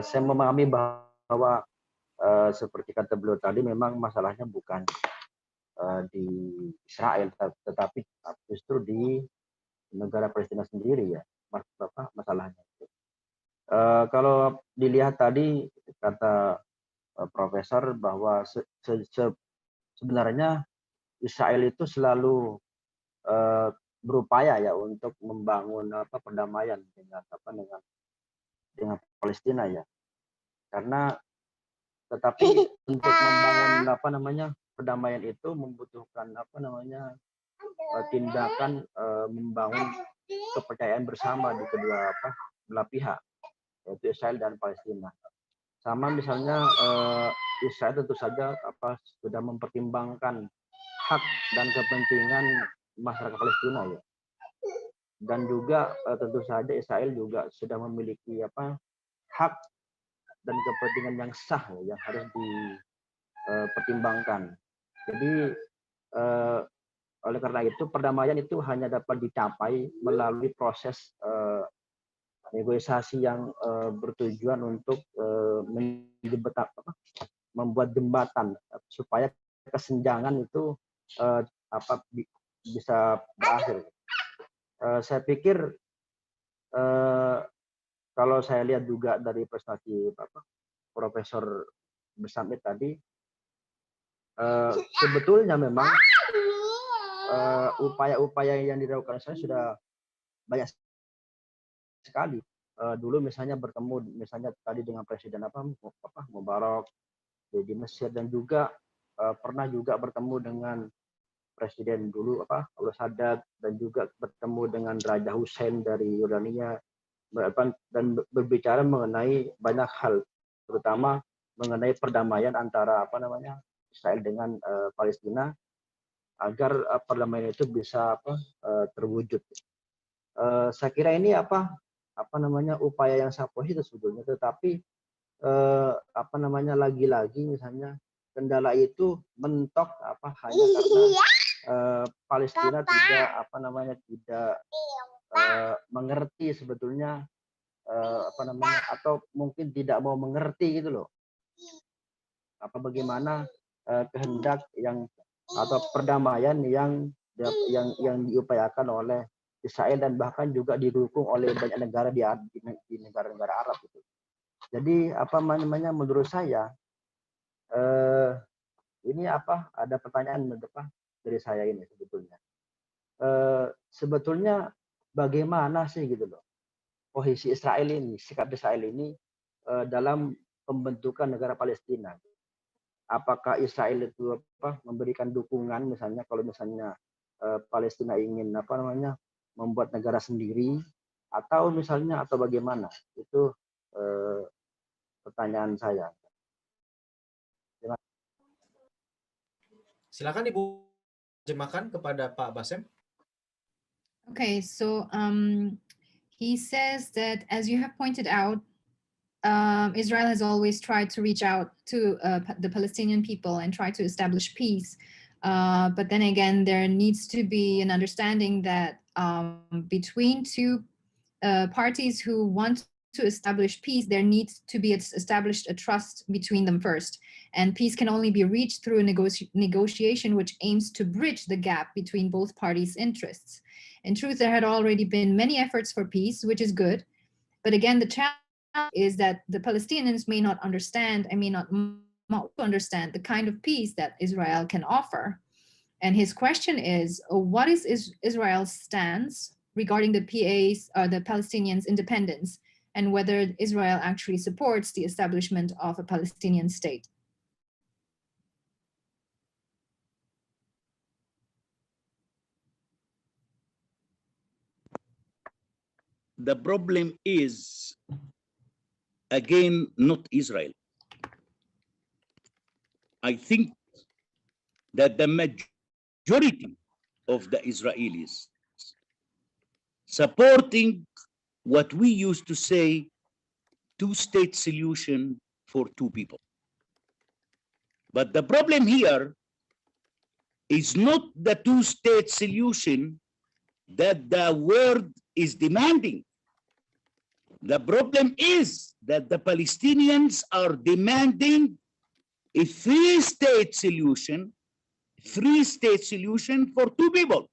Saya memahami bahwa seperti kata beliau tadi, memang masalahnya bukan di Israel, tetapi justru di negara Palestina sendiri ya, masalahnya. Kalau dilihat tadi kata Profesor bahwa sebenarnya Israel itu selalu berupaya ya untuk membangun perdamaian dengan Palestina ya, karena tetapi untuk membangun perdamaian itu membutuhkan tindakan membangun kepercayaan bersama di kedua belah pihak, yaitu Israel dan Palestina. Sama misalnya Israel tentu saja sudah mempertimbangkan hak dan kepentingan masyarakat Palestina ya, dan juga tentu saja Israel juga sudah memiliki hak dan kepentingan yang sah yang harus dipertimbangkan. Jadi oleh karena itu perdamaian itu hanya dapat dicapai melalui proses negosiasi yang bertujuan untuk membuat jembatan supaya kesenjangan itu bisa berakhir. Saya pikir kalau saya lihat juga dari presentasi Profesor Basamit tadi, sebetulnya memang upaya-upaya yang dilakukan saya sudah banyak sekali. Dulu misalnya bertemu misalnya tadi dengan Presiden Mubarak di Mesir, dan juga pernah juga bertemu dengan Presiden dulu Al-Sadat, dan juga bertemu dengan Raja Hussein dari Yordania, dan berbicara mengenai banyak hal, terutama mengenai perdamaian antara Israel dengan Palestina, agar perdamaian itu bisa terwujud. Saya kira ini upaya yang sangat positif sebetulnya, tetapi lagi-lagi misalnya kendala itu mentok hanya karena Palestina tidak mengerti sebetulnya atau mungkin tidak mau mengerti gitu loh, bagaimana kehendak yang atau perdamaian yang diupayakan oleh Israel, dan bahkan juga didukung oleh banyak negara di negara-negara Arab itu. Jadi menurut saya ini ada pertanyaan dari saya ini sebetulnya. Sebetulnya bagaimana sih gitu loh posisi Israel ini, sikap Israel ini dalam pembentukan negara Palestina. Apakah Israel itu memberikan dukungan misalnya kalau misalnya Palestina ingin membuat negara sendiri, atau bagaimana? Itu pertanyaan saya.
Silakan Ibu terjemahkan kepada Pak Basem.
Okay, so he says that, as you have pointed out, Israel has always tried to reach out to the Palestinian people and try to establish peace. But then again, there needs to be an understanding that between two parties who want to establish peace, there needs to be established a trust between them first. And peace can only be reached through a negotiation which aims to bridge the gap between both parties' interests. In truth, there had already been many efforts for peace, which is good. But again, the challenge is that the Palestinians may not understand and may not understand the kind of peace that Israel can offer. And his question is, what is Israel's stance regarding the PA's or the Palestinians' independence, and whether Israel actually supports the establishment of a Palestinian state?
The problem is, again, not Israel. I think that the majority of the Israelis supporting what we used to say two-state solution for two people. But the problem here is not the two-state solution that the world is demanding. The problem is that the Palestinians are demanding a three-state solution for two people.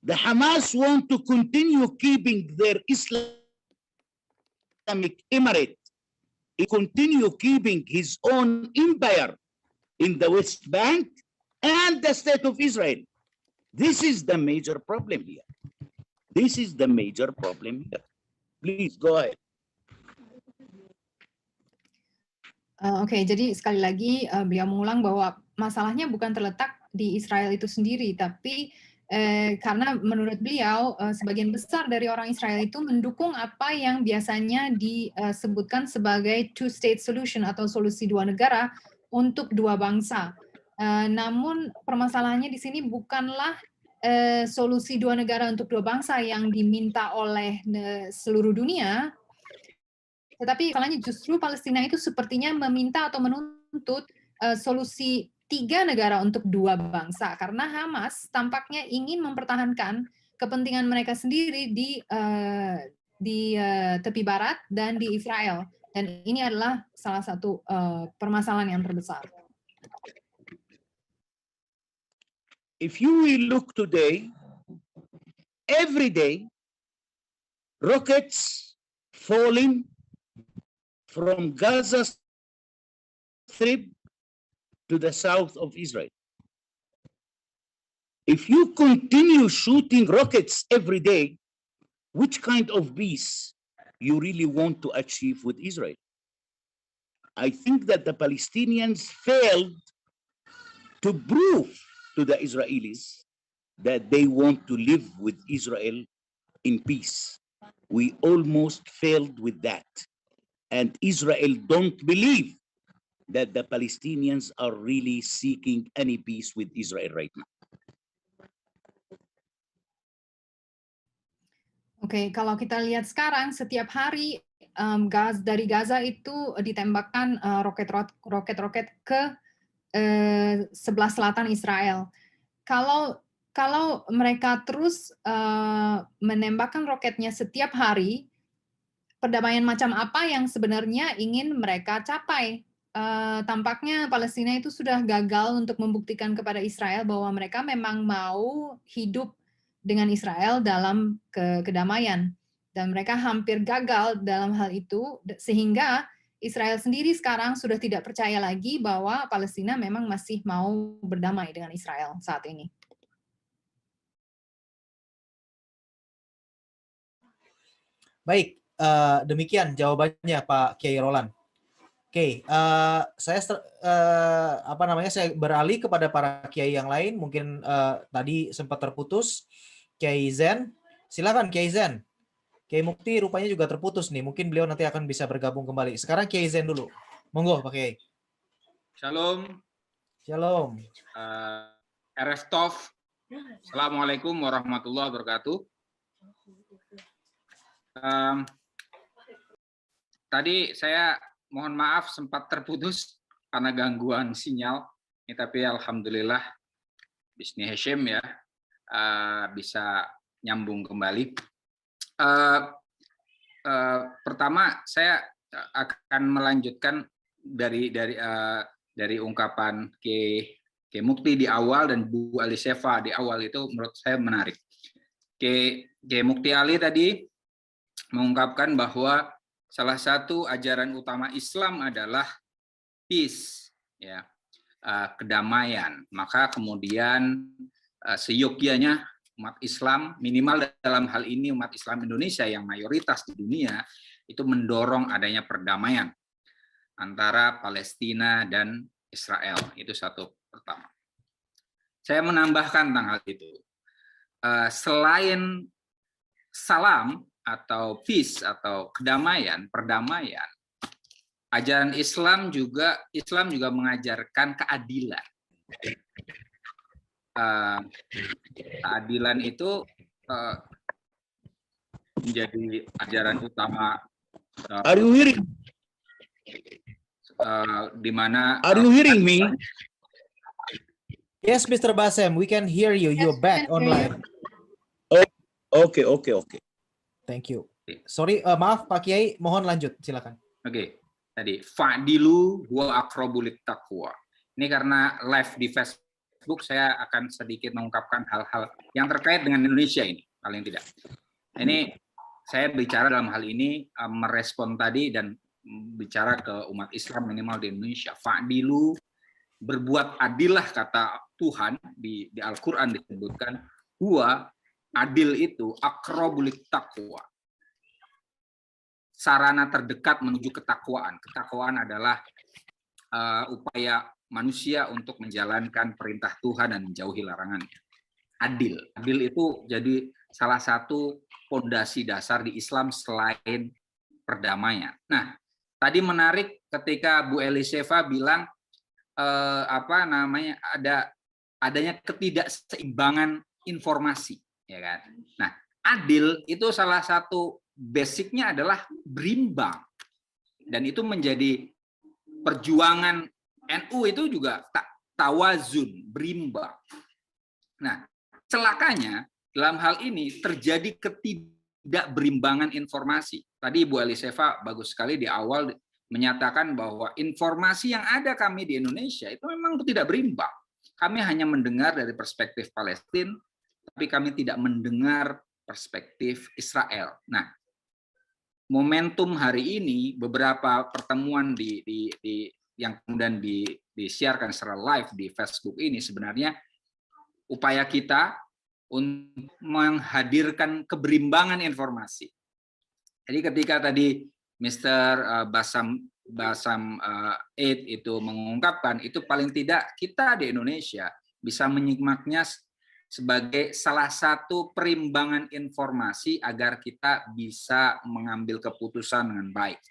The Hamas want to continue keeping their Islamic emirate, continue keeping his own empire in the West Bank and the state of Israel. This is the major problem here. This is the major problem here. Please go ahead.
Oke, jadi sekali lagi beliau mengulang bahwa masalahnya bukan terletak di Israel itu sendiri, tapi karena menurut beliau sebagian besar dari orang Israel itu mendukung apa yang biasanya disebutkan sebagai two-state solution atau solusi dua negara untuk dua bangsa. Namun permasalahannya di sini bukanlah solusi dua negara untuk dua bangsa yang diminta oleh seluruh dunia, tetapi masalahnya justru Palestina itu sepertinya meminta atau menuntut solusi tiga negara untuk dua bangsa, karena Hamas tampaknya ingin mempertahankan kepentingan mereka sendiri di tepi barat dan di Israel. Dan ini adalah salah satu permasalahan yang terbesar.
If you will look today, every day, rockets falling from Gaza Strip to the south of Israel. If you continue shooting rockets every day, which kind of peace you really want to achieve with Israel? I think that the Palestinians failed to prove to the Israelis that they want to live with Israel in peace. We almost failed with that. And Israel don't believe that the Palestinians are really seeking any peace with Israel right now.
Oke, kalau kita lihat sekarang, setiap hari dari Gaza itu ditembakkan roket-roket ke sebelah selatan Israel. Kalau mereka terus menembakkan roketnya setiap hari, perdamaian macam apa yang sebenarnya ingin mereka capai? Tampaknya Palestina itu sudah gagal untuk membuktikan kepada Israel bahwa mereka memang mau hidup dengan Israel dalam kedamaian. Dan mereka hampir gagal dalam hal itu, sehingga Israel sendiri sekarang sudah tidak percaya lagi bahwa Palestina memang masih mau berdamai dengan Israel saat ini.
Baik, demikian jawabannya Pak Kiai Roland. Oke, saya beralih kepada para kiai yang lain. Mungkin tadi sempat terputus. Kiai Zen, silakan Kiai Zen. Kiai Mukti rupanya juga terputus nih. Mungkin beliau nanti akan bisa bergabung kembali. Sekarang Kiai Zen dulu. Monggo Pak Kiai.
Shalom.
Shalom.
Erestov. Assalamualaikum warahmatullahi wabarakatuh. Tadi saya mohon maaf sempat terputus karena gangguan sinyal. Tapi alhamdulillah Bisni Hashim ya bisa nyambung kembali. Pertama saya akan melanjutkan dari ungkapan Kiai Mukti di awal dan Bu Ali Shefa di awal, itu menurut saya menarik. Kiai Mukti Ali tadi mengungkapkan bahwa salah satu ajaran utama Islam adalah peace, ya, kedamaian. Maka kemudian seyogyanya umat Islam, minimal dalam hal ini umat Islam Indonesia yang mayoritas di dunia, itu mendorong adanya perdamaian antara Palestina dan Israel. Itu satu pertama. Saya menambahkan tentang hal itu. Selain salam atau peace atau kedamaian, perdamaian, ajaran Islam juga mengajarkan keadilan. Keadilan itu menjadi ajaran utama.
Are you hearing?
Di mana?
Are you hearing me?
Yes, Mr. Basem, we can hear you. You're back online.
Okay.
Thank you. Sorry, maaf Pak Kiai, mohon lanjut, silakan.
Oke. Tadi fa'dilu wa aqrabu littaqwa. Ini karena live di Facebook, saya akan sedikit mengungkapkan hal-hal yang terkait dengan Indonesia ini, paling tidak. Ini saya bicara dalam hal ini merespon tadi dan bicara ke umat Islam minimal di Indonesia. Fa'dilu, berbuat adillah, kata Tuhan di Al-Qur'an disebutkan, huwa, adil itu aqrabu littaqwa. Sarana terdekat menuju ketakwaan. Ketakwaan adalah upaya manusia untuk menjalankan perintah Tuhan dan menjauhi larangannya. Adil. Adil itu jadi salah satu fondasi dasar di Islam selain perdamaian. Nah, tadi menarik ketika Bu Eliseva bilang adanya ketidakseimbangan informasi, ya kan? Nah, adil itu salah satu basicnya adalah berimbang, dan itu menjadi perjuangan NU itu juga tawazun, berimbang. Nah, celakanya dalam hal ini terjadi ketidakberimbangan informasi. tadi Ibu Eliseva bagus sekali di awal menyatakan bahwa informasi yang ada kami di Indonesia itu memang tidak berimbang. Kami hanya mendengar dari perspektif Palestina, tapi kami tidak mendengar perspektif Israel. Nah, momentum hari ini, beberapa pertemuan yang kemudian disiarkan secara live di Facebook ini sebenarnya upaya kita untuk menghadirkan keberimbangan informasi. Jadi ketika tadi Mr. Basam Eid itu mengungkapkan, itu paling tidak kita di Indonesia bisa menyimaknya sebagai salah satu perimbangan informasi agar kita bisa mengambil keputusan dengan baik.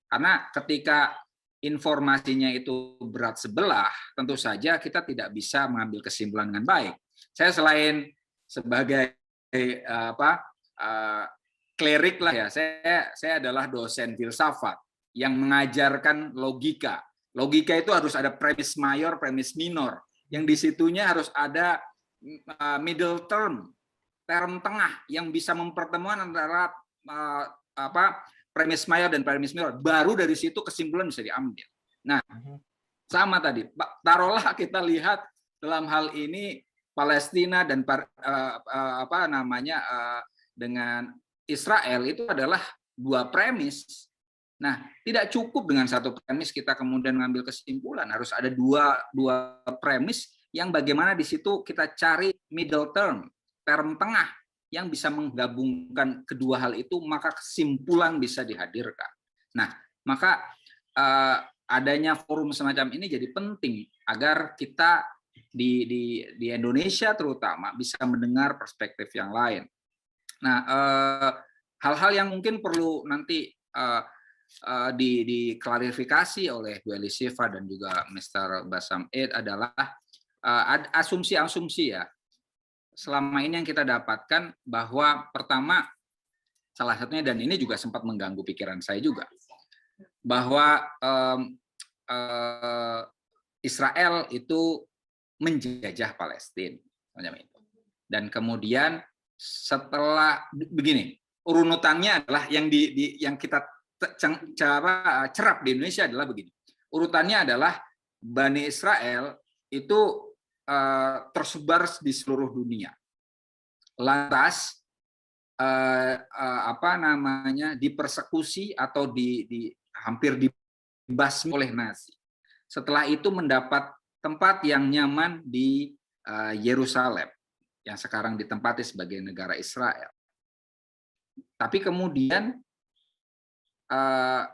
Karena ketika informasinya itu berat sebelah, tentu saja kita tidak bisa mengambil kesimpulan dengan baik. Saya selain sebagai klerik lah ya, saya adalah dosen filsafat yang mengajarkan logika. Logika itu harus ada premis mayor, premis minor. Yang disitunya harus ada middle term, term tengah yang bisa mempertemukan antara premis mayor dan premis minor. Baru dari situ kesimpulan bisa diambil. Nah, sama tadi. Taruhlah kita lihat dalam hal ini Palestina dan dengan Israel itu adalah dua premis. Nah, tidak cukup dengan satu premis kita kemudian mengambil kesimpulan. Harus ada dua premis yang bagaimana di situ kita cari middle term, term tengah yang bisa menggabungkan kedua hal itu, maka kesimpulan bisa dihadirkan. Nah, maka adanya forum semacam ini jadi penting agar kita di Indonesia terutama bisa mendengar perspektif yang lain. Nah, hal-hal yang mungkin perlu nanti diklarifikasi oleh Bu Eliseva dan juga Mr. Basam Eid adalah asumsi-asumsi ya. Selama ini yang kita dapatkan bahwa pertama, salah satunya, dan ini juga sempat mengganggu pikiran saya juga, bahwa Israel itu menjajah Palestina, dan kemudian setelah begini, urutannya adalah yang kita cerap di Indonesia adalah begini. Urutannya adalah Bani Israel itu tersebar di seluruh dunia. Lantas dipersekusi atau hampir dibasmi oleh Nazi. Setelah itu mendapat tempat yang nyaman di Yerusalem, yang sekarang ditempati sebagai negara Israel. Tapi kemudian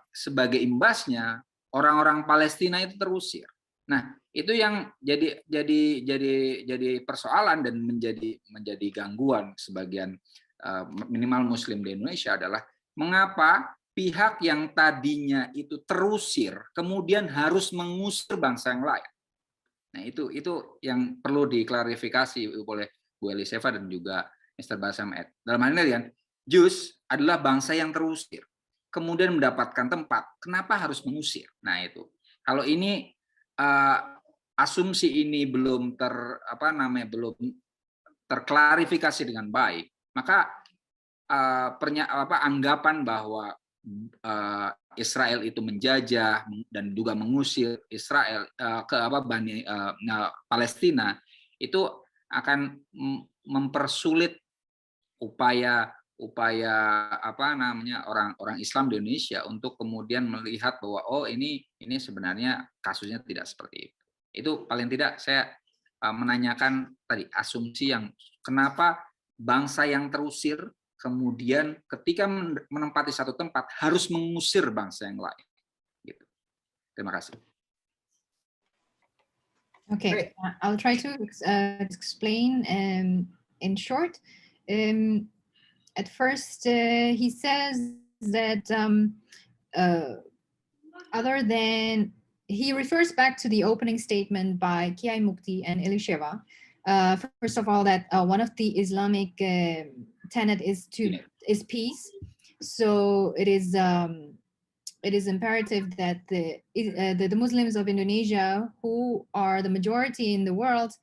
sebagai imbasnya orang-orang Palestina itu terusir. Nah, itu yang jadi persoalan dan menjadi gangguan sebagian minimal Muslim di Indonesia adalah mengapa pihak yang tadinya itu terusir kemudian harus mengusir bangsa yang lain. Nah, itu yang perlu diklarifikasi oleh Bu Eliseva dan juga Mr. Basam Eid. Dalam hal ini, Jus adalah bangsa yang terusir, kemudian mendapatkan tempat. Kenapa harus mengusir? Nah, itu. Kalau ini asumsi ini belum terklarifikasi dengan baik, maka anggapan bahwa Israel itu menjajah dan juga mengusir Israel Palestina itu akan mempersulit upaya orang Islam di Indonesia untuk kemudian melihat bahwa ini sebenarnya kasusnya tidak seperti itu. Itu paling tidak saya menanyakan tadi asumsi yang kenapa bangsa yang terusir kemudian ketika menempati satu tempat harus mengusir bangsa yang lain. Gitu. Terima kasih.
Okay, I'll try to explain in short. At first, he says that other than, he refers back to the opening statement by Kiai Mukti and Elisheva. First of all, that one of the Islamic tenet is peace. So it is imperative that the Muslims of Indonesia, who are the majority in the world,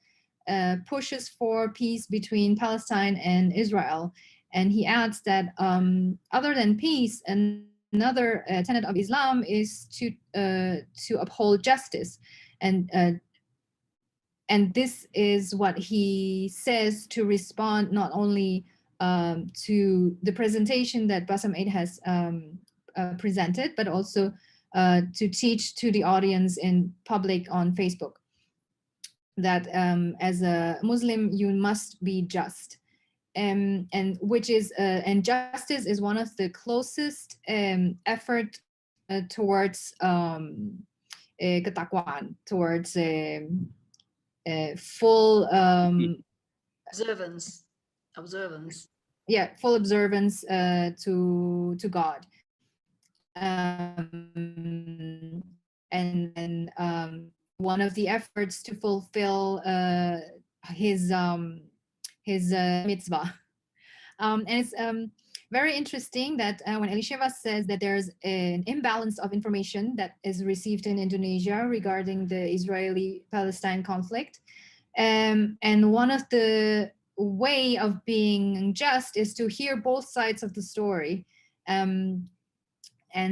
pushes for peace between Palestine and Israel. And he adds that other than peace, another tenet of Islam is to uphold justice, and this is what he says to respond not only to the presentation that Bassam Eid has presented, but also to teach to the audience in public on Facebook that as a Muslim you must be just. And which is and justice is one of the closest effort towards ketakwaan, towards full
observance.
Yeah, full observance to God. And one of the efforts to fulfill his mitzvah. And it's very interesting that when Elisheva says that there's an imbalance of information that is received in Indonesia regarding the Israeli-Palestine conflict. And one of the way of being just is to hear both sides of the story. And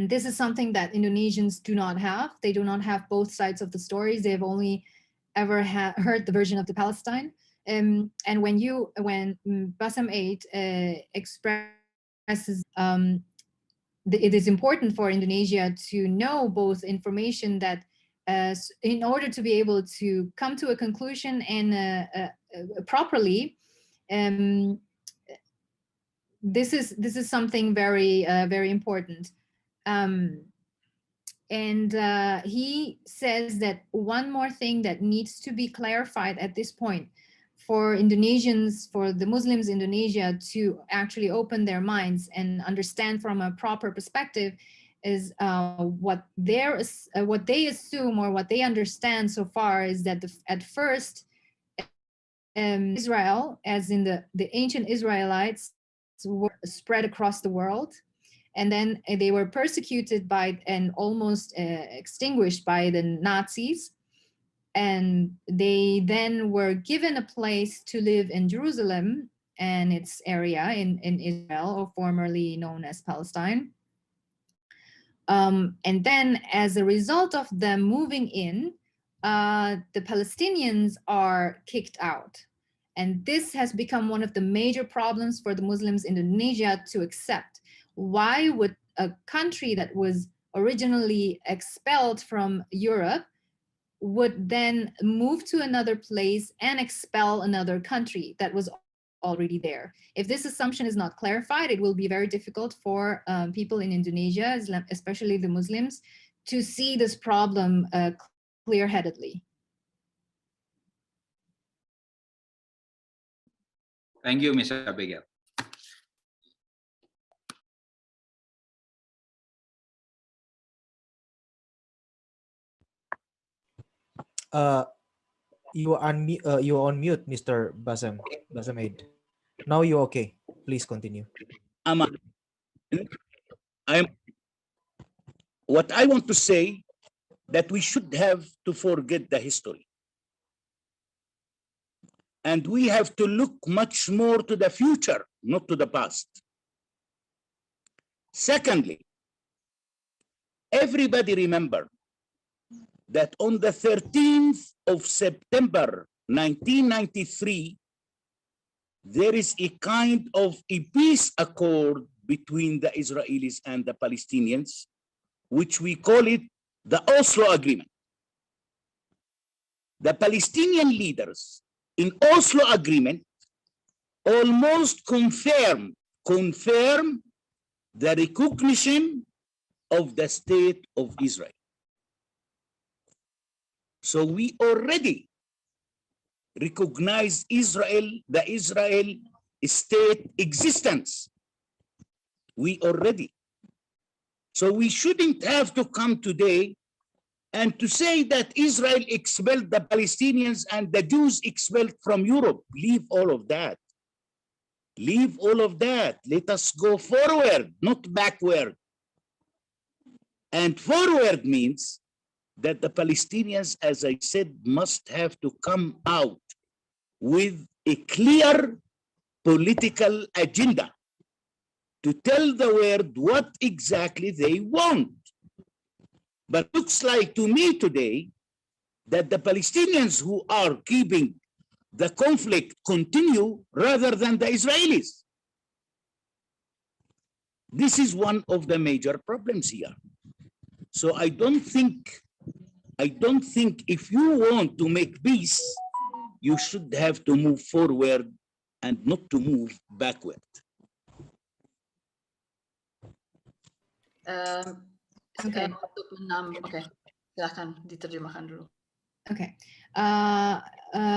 this is something that Indonesians do not have. They do not have both sides of the stories. They've only ever heard the version of the Palestine. And when Bassam Eid expresses, it is important for Indonesia to know both information that in order to be able to come to a conclusion and properly, this is something very very important. And he says that one more thing that needs to be clarified at this point for Indonesians, for the Muslims in Indonesia to actually open their minds and understand from a proper perspective is what they assume or what they understand so far is that at first Israel, as in the ancient Israelites, were spread across the world, and then they were persecuted by and almost extinguished by the Nazis. And they then were given a place to live in Jerusalem and its area in Israel, or formerly known as Palestine. And then as a result of them moving in, the Palestinians are kicked out. And this has become one of the major problems for the Muslims in Indonesia to accept. Why would a country that was originally expelled from Europe would then move to another place and expel another country that was already there? If this assumption is not clarified, it will be very difficult for people in Indonesia, especially the Muslims, to see this problem clear-headedly.
Thank you, Ms. Abigail.
You are on mute, Mr. Bassam Eid. Now you're okay. Please continue.
What I want to say that we should have to forget the history. And we have to look much more to the future, not to the past. Secondly, everybody remember that on the 13th of September 1993, there is a kind of a peace accord between the Israelis and the Palestinians, which we call it the Oslo Agreement. The Palestinian leaders in Oslo Agreement almost confirm the recognition of the state of Israel. So we already recognize Israel, the Israel state existence. We already. So we shouldn't have to come today and to say that Israel expelled the Palestinians and the Jews expelled from Europe. Leave all of that. Leave all of that. Let us go forward, not backward. And forward means that the Palestinians, as I said, must have to come out with a clear political agenda. to tell the world what exactly they want. But looks like to me today that the Palestinians who are keeping the conflict continue rather than the Israelis. This is one of the major problems here. So I don't think if you want to make peace, you should have to move forward and not to move backward.
Oke, silahkan diterjemahkan dulu.
Oke,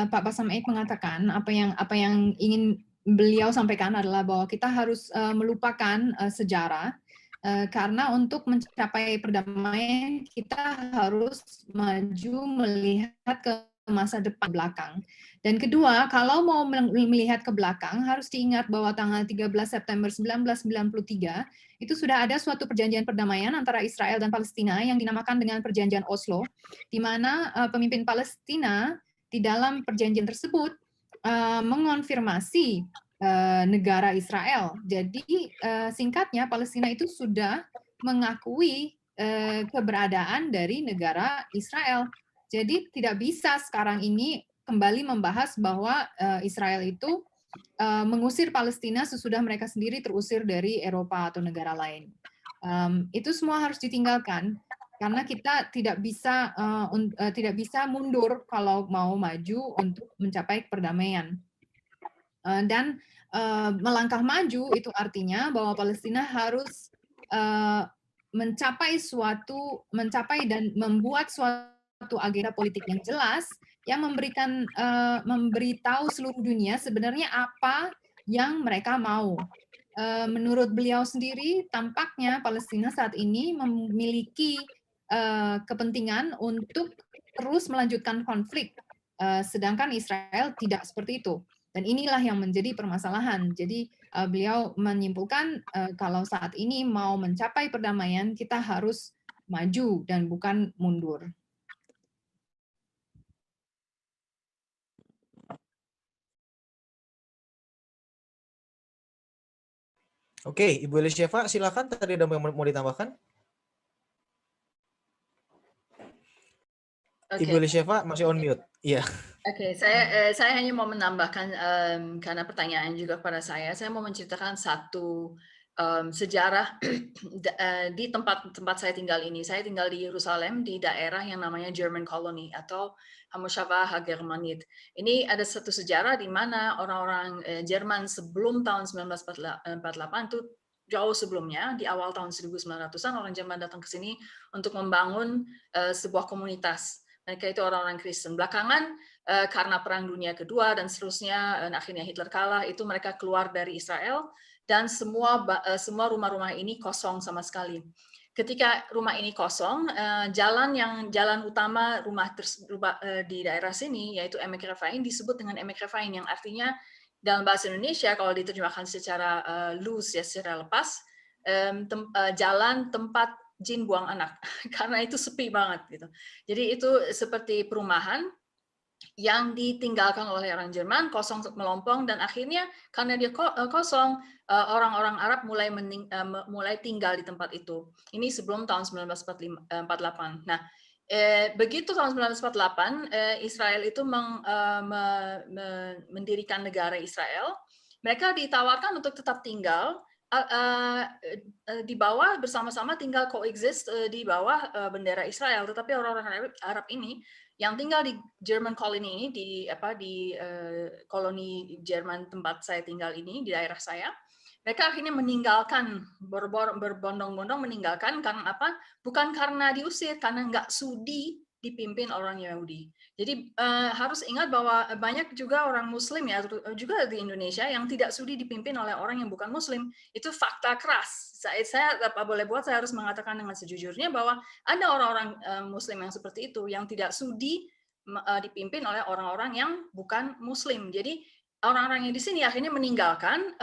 Pak Basam Eid mengatakan apa yang ingin beliau sampaikan adalah bahwa kita harus melupakan sejarah, karena untuk mencapai perdamaian kita harus maju melihat ke masa depan belakang. Dan kedua, kalau mau melihat ke belakang, harus diingat bahwa tanggal 13 September 1993 itu sudah ada suatu perjanjian perdamaian antara Israel dan Palestina yang dinamakan dengan Perjanjian Oslo, di mana pemimpin Palestina di dalam perjanjian tersebut mengonfirmasi negara Israel. Jadi singkatnya, Palestina itu sudah mengakui keberadaan dari negara Israel. Jadi tidak bisa sekarang ini kembali membahas bahwa Israel itu mengusir Palestina sesudah mereka sendiri terusir dari Eropa atau negara lain. Itu semua harus ditinggalkan karena kita tidak bisa mundur kalau mau maju untuk mencapai perdamaian. Dan melangkah maju itu artinya bahwa Palestina harus mencapai dan membuat suatu agenda politik yang jelas yang memberitahu seluruh dunia sebenarnya apa yang mereka mau. Menurut beliau sendiri, tampaknya Palestina saat ini memiliki kepentingan untuk terus melanjutkan konflik, sedangkan Israel tidak seperti itu. Dan inilah yang menjadi permasalahan. Jadi beliau menyimpulkan kalau saat ini mau mencapai perdamaian, kita harus maju dan bukan mundur.
Oke, Ibu Elisheva, silakan. Tadi ada yang mau ditambahkan? Okay. Ibu Elisheva masih on mute. Iya.
Oke, saya hanya mau menambahkan karena pertanyaan juga pada saya mau menceritakan satu sejarah di tempat saya tinggal ini. Saya tinggal di Yerusalem di daerah yang namanya German Colony atau Hamoshava HaGermanit. Ini ada satu sejarah di mana orang-orang Jerman sebelum tahun 1948 itu jauh sebelumnya, di awal tahun 1900-an orang Jerman datang ke sini untuk membangun sebuah komunitas. Mereka itu orang-orang Kristen. Belakangan karena Perang Dunia Kedua dan seterusnya, akhirnya Hitler kalah, itu mereka keluar dari Israel dan semua rumah-rumah ini kosong sama sekali. Ketika rumah ini kosong, jalan utama rumah di daerah sini, yaitu Emek Refaim, disebut dengan Emek Refaim, yang artinya dalam bahasa Indonesia, kalau diterjemahkan secara loose, ya secara lepas, jalan tempat jin buang anak, karena itu sepi banget gitu. Jadi itu seperti perumahan yang ditinggalkan oleh orang Jerman, kosong melompong, dan akhirnya karena dia kosong, orang-orang Arab mulai tinggal di tempat itu. Ini sebelum tahun 1948. Nah, begitu tahun 1948, Israel itu mendirikan negara Israel, mereka ditawarkan untuk tetap tinggal di bawah, bersama-sama tinggal coexist di bawah bendera Israel, tetapi orang-orang Arab ini yang tinggal di German Colony ini, di koloni Jerman tempat saya tinggal ini, di daerah saya, mereka akhirnya meninggalkan, berbondong-bondong meninggalkan, karena apa? Bukan karena diusir, karena nggak sudi dipimpin orang Yahudi. Jadi harus ingat bahwa banyak juga orang Muslim, ya, juga di Indonesia, yang tidak sudi dipimpin oleh orang yang bukan Muslim. Itu fakta keras. Saya apa boleh buat, saya harus mengatakan dengan sejujurnya bahwa ada orang-orang Muslim yang seperti itu, yang tidak sudi dipimpin oleh orang-orang yang bukan Muslim. Jadi orang-orang yang di sini akhirnya meninggalkan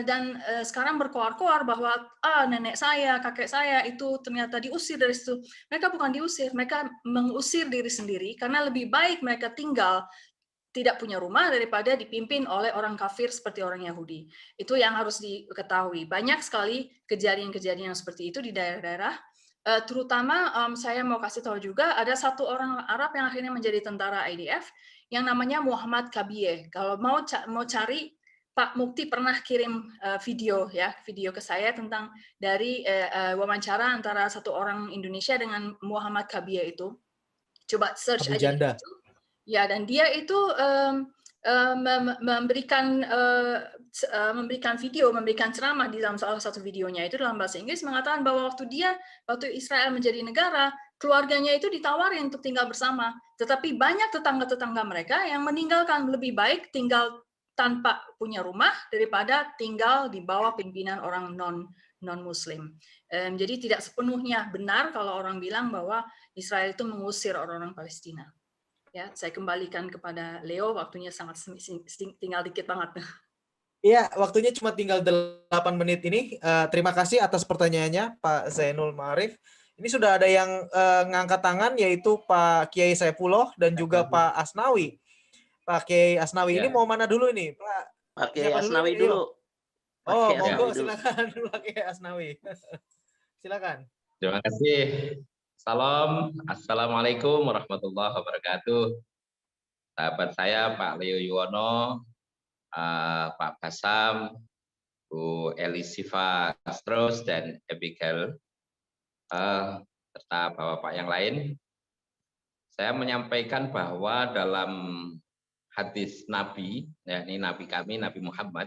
dan sekarang berkoar-koar bahwa nenek saya, kakek saya itu ternyata diusir dari situ. Mereka bukan diusir, mereka mengusir diri sendiri karena lebih baik mereka tinggal tidak punya rumah daripada dipimpin oleh orang kafir seperti orang Yahudi. Itu yang harus diketahui. Banyak sekali kejadian-kejadian seperti itu di daerah-daerah. Terutama saya mau kasih tahu juga ada satu orang Arab yang akhirnya menjadi tentara IDF yang namanya Muhammad Kabie. Kalau mau cari, Pak Mukti pernah kirim video ke saya tentang dari wawancara antara satu orang Indonesia dengan Muhammad Kabie itu. Coba search
Abu
aja.
Janda.
Ya, dan dia itu memberikan ceramah di dalam salah satu videonya itu dalam bahasa Inggris mengatakan bahwa waktu Israel menjadi negara, keluarganya itu ditawarin untuk tinggal bersama, tetapi banyak tetangga-tetangga mereka yang meninggalkan, lebih baik tinggal tanpa punya rumah daripada tinggal di bawah pimpinan orang non-Muslim. Jadi tidak sepenuhnya benar kalau orang bilang bahwa Israel itu mengusir orang-orang Palestina. Ya, saya kembalikan kepada Leo, waktunya sangat tinggal dikit banget.
Iya, waktunya cuma tinggal 8 menit ini. Terima kasih atas pertanyaannya, Pak Zainul Ma'arif. Ini sudah ada yang ngangkat tangan, yaitu Pak Kiai Saifullah dan juga Pak Asnawi. Pak Kiai Asnawi, ini mau mana dulu ini?
Pak Kiai Asnawi dulu.
Oh, monggo, silakan Pak Kiai Asnawi. Silakan.
Terima kasih. Salam, assalamualaikum warahmatullahi wabarakatuh. Sahabat saya Pak Leo Yuwono, Pak Basam, Bu Elisiva Astros dan Abigail, serta bapak-bapak yang lain. Saya menyampaikan bahwa dalam hadis Nabi, yakni Nabi kami, Nabi Muhammad,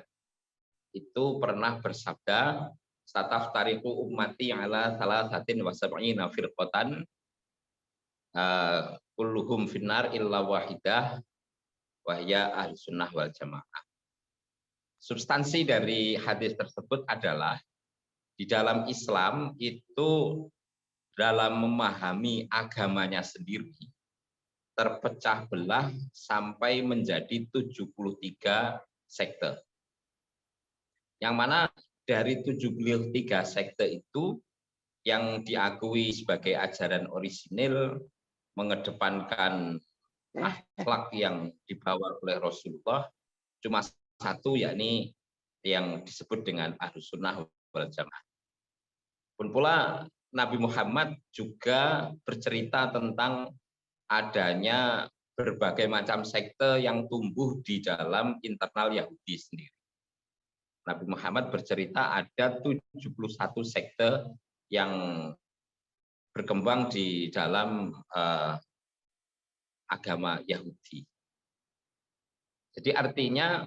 itu pernah bersabda, "Sataftariqu ummati ala salasatin wa sab'ina firqatan kulluhum finnar illa wahidah wa hiya ahlussunnah wal jamaah." Substansi dari hadis tersebut adalah di dalam Islam itu dalam memahami agamanya sendiri terpecah belah sampai menjadi 73 sekte. Yang mana dari 73 sekte itu yang diakui sebagai ajaran orisinil mengedepankan akhlak yang dibawa oleh Rasulullah cuma satu, yakni yang disebut dengan Ahlussunnah wal Jamaah. Pun pula Nabi Muhammad juga bercerita tentang adanya berbagai macam sekte yang tumbuh di dalam internal Yahudi sendiri. Nabi Muhammad bercerita ada 71 sekte yang berkembang di dalam agama Yahudi. Jadi artinya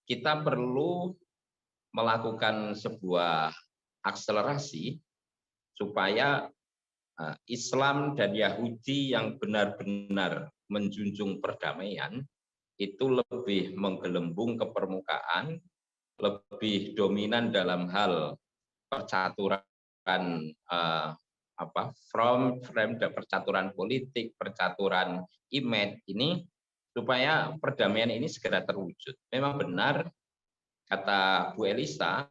kita perlu melakukan sebuah akselerasi supaya Islam dan Yahudi yang benar-benar menjunjung perdamaian itu lebih menggelembung ke permukaan, lebih dominan dalam hal percaturan percaturan politik, percaturan image ini, supaya perdamaian ini segera terwujud. Memang benar kata Bu Eliseva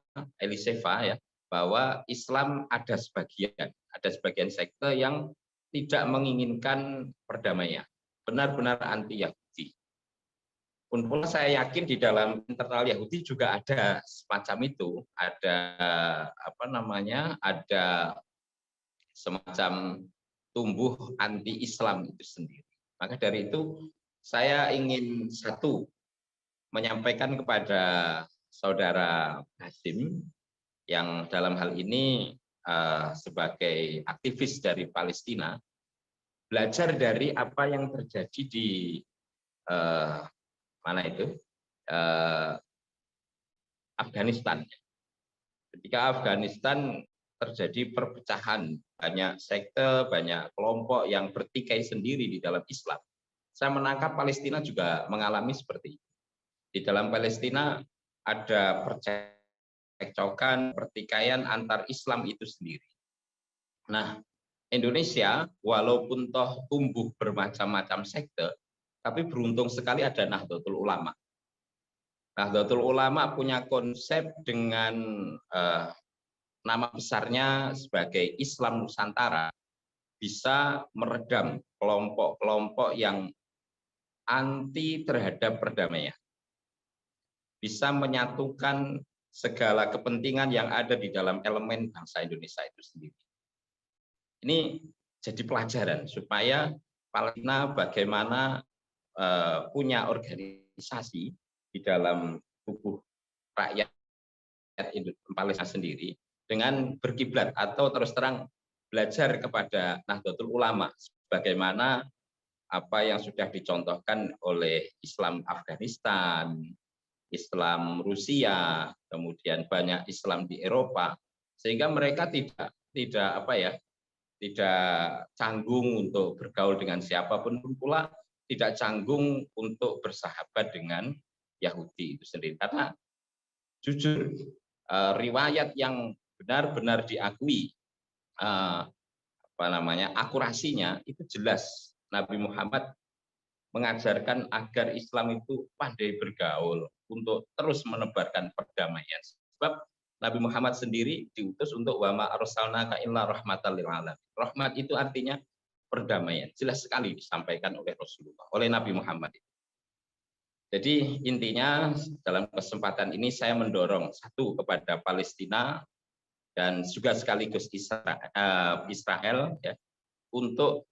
ya, bahwa Islam ada sebagian sekte yang tidak menginginkan perdamaian, benar-benar anti Yahudi. Pun pula saya yakin di dalam internal Yahudi juga ada semacam itu, ada ada semacam tumbuh anti-Islam itu sendiri. Maka dari itu saya ingin menyampaikan kepada saudara Basim yang dalam hal ini sebagai aktivis dari Palestina, belajar dari apa yang terjadi di Afghanistan. Ketika Afghanistan terjadi perpecahan, banyak sekte, banyak kelompok yang bertikai sendiri di dalam Islam. Saya menangkap Palestina juga mengalami seperti itu. Di dalam Palestina ada percekcokan, pertikaian antar Islam itu sendiri. Nah, Indonesia walaupun toh tumbuh bermacam-macam sekte, tapi beruntung sekali ada Nahdlatul Ulama. Nahdlatul Ulama punya konsep dengan nama besarnya sebagai Islam Nusantara, bisa meredam kelompok-kelompok yang anti terhadap perdamaian. Bisa menyatukan segala kepentingan yang ada di dalam elemen bangsa Indonesia itu sendiri. Ini jadi pelajaran supaya Palestina bagaimana punya organisasi di dalam tubuh rakyat Palestina sendiri dengan berkiblat atau terus terang belajar kepada Nahdlatul Ulama bagaimana apa yang sudah dicontohkan oleh Islam Afghanistan, Islam Rusia, kemudian banyak Islam di Eropa, sehingga mereka tidak canggung untuk bergaul dengan siapapun, pun pula tidak canggung untuk bersahabat dengan Yahudi itu sendiri. Karena jujur riwayat yang benar-benar diakui akurasinya itu jelas. Nabi Muhammad mengajarkan agar Islam itu pandai bergaul untuk terus menebarkan perdamaian. Sebab Nabi Muhammad sendiri diutus untuk wa ma arsalnaka illa rahmatan lil alamin. Rahmat itu artinya perdamaian. Jelas sekali disampaikan oleh Rasulullah, oleh Nabi Muhammad. Jadi intinya dalam kesempatan ini saya mendorong satu kepada Palestina dan juga sekaligus Israel ya, untuk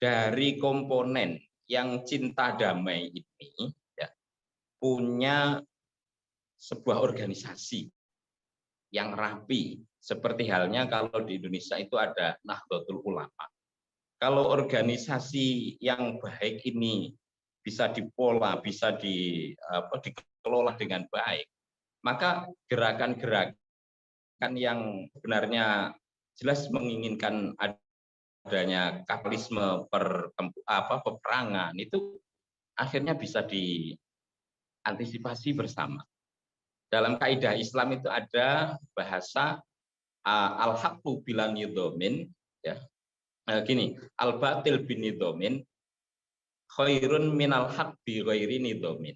dari komponen yang cinta damai ini ya, punya sebuah organisasi yang rapi, seperti halnya kalau di Indonesia itu ada Nahdlatul Ulama. Kalau organisasi yang baik ini bisa dipola, bisa dikelola dengan baik, maka gerakan-gerakan yang sebenarnya jelas menginginkan adanya kapitalisme peperangan itu akhirnya bisa diantisipasi bersama. Dalam kaidah Islam itu ada bahasa al-haqqu bila nidhamin ya. Gini, al-batil bin nidhamin khairun minal haqq bi ghairi nidhamin.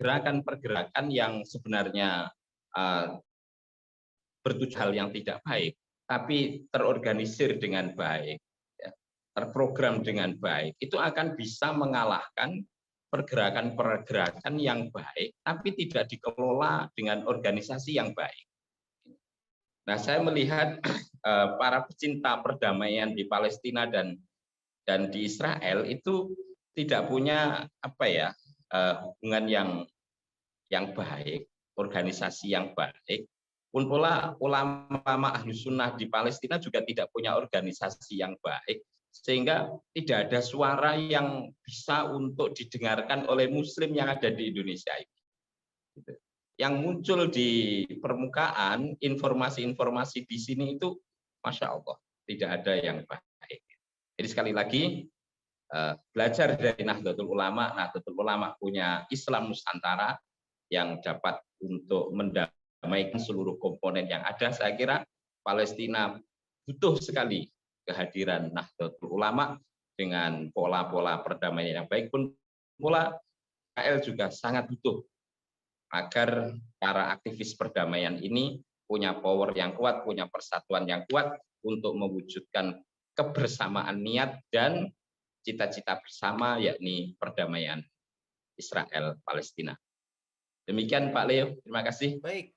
Gerakan-pergerakan yang sebenarnya bertujuan hal yang tidak baik, tapi terorganisir dengan baik, ya, terprogram dengan baik, itu akan bisa mengalahkan pergerakan-pergerakan yang baik, tapi tidak dikelola dengan organisasi yang baik. Nah, saya melihat para pecinta perdamaian di Palestina dan di Israel itu tidak punya hubungan yang baik, organisasi yang baik. Pun pula ulama Ahlus Sunnah di Palestina juga tidak punya organisasi yang baik, sehingga tidak ada suara yang bisa untuk didengarkan oleh Muslim yang ada di Indonesia ini. Yang muncul di permukaan, informasi-informasi di sini itu, Masya Allah, tidak ada yang baik. Jadi sekali lagi, belajar dari Nahdlatul Ulama. Nahdlatul Ulama punya Islam Nusantara yang dapat untuk mendamaikan seluruh komponen yang ada. Saya kira Palestina butuh sekali kehadiran Nahdlatul Ulama dengan pola-pola perdamaian yang baik. Pun pula Israel juga sangat butuh agar para aktivis perdamaian ini punya power yang kuat, punya persatuan yang kuat untuk mewujudkan kebersamaan niat dan cita-cita bersama, yakni perdamaian Israel-Palestina. Demikian Pak Leo, terima kasih.
Baik.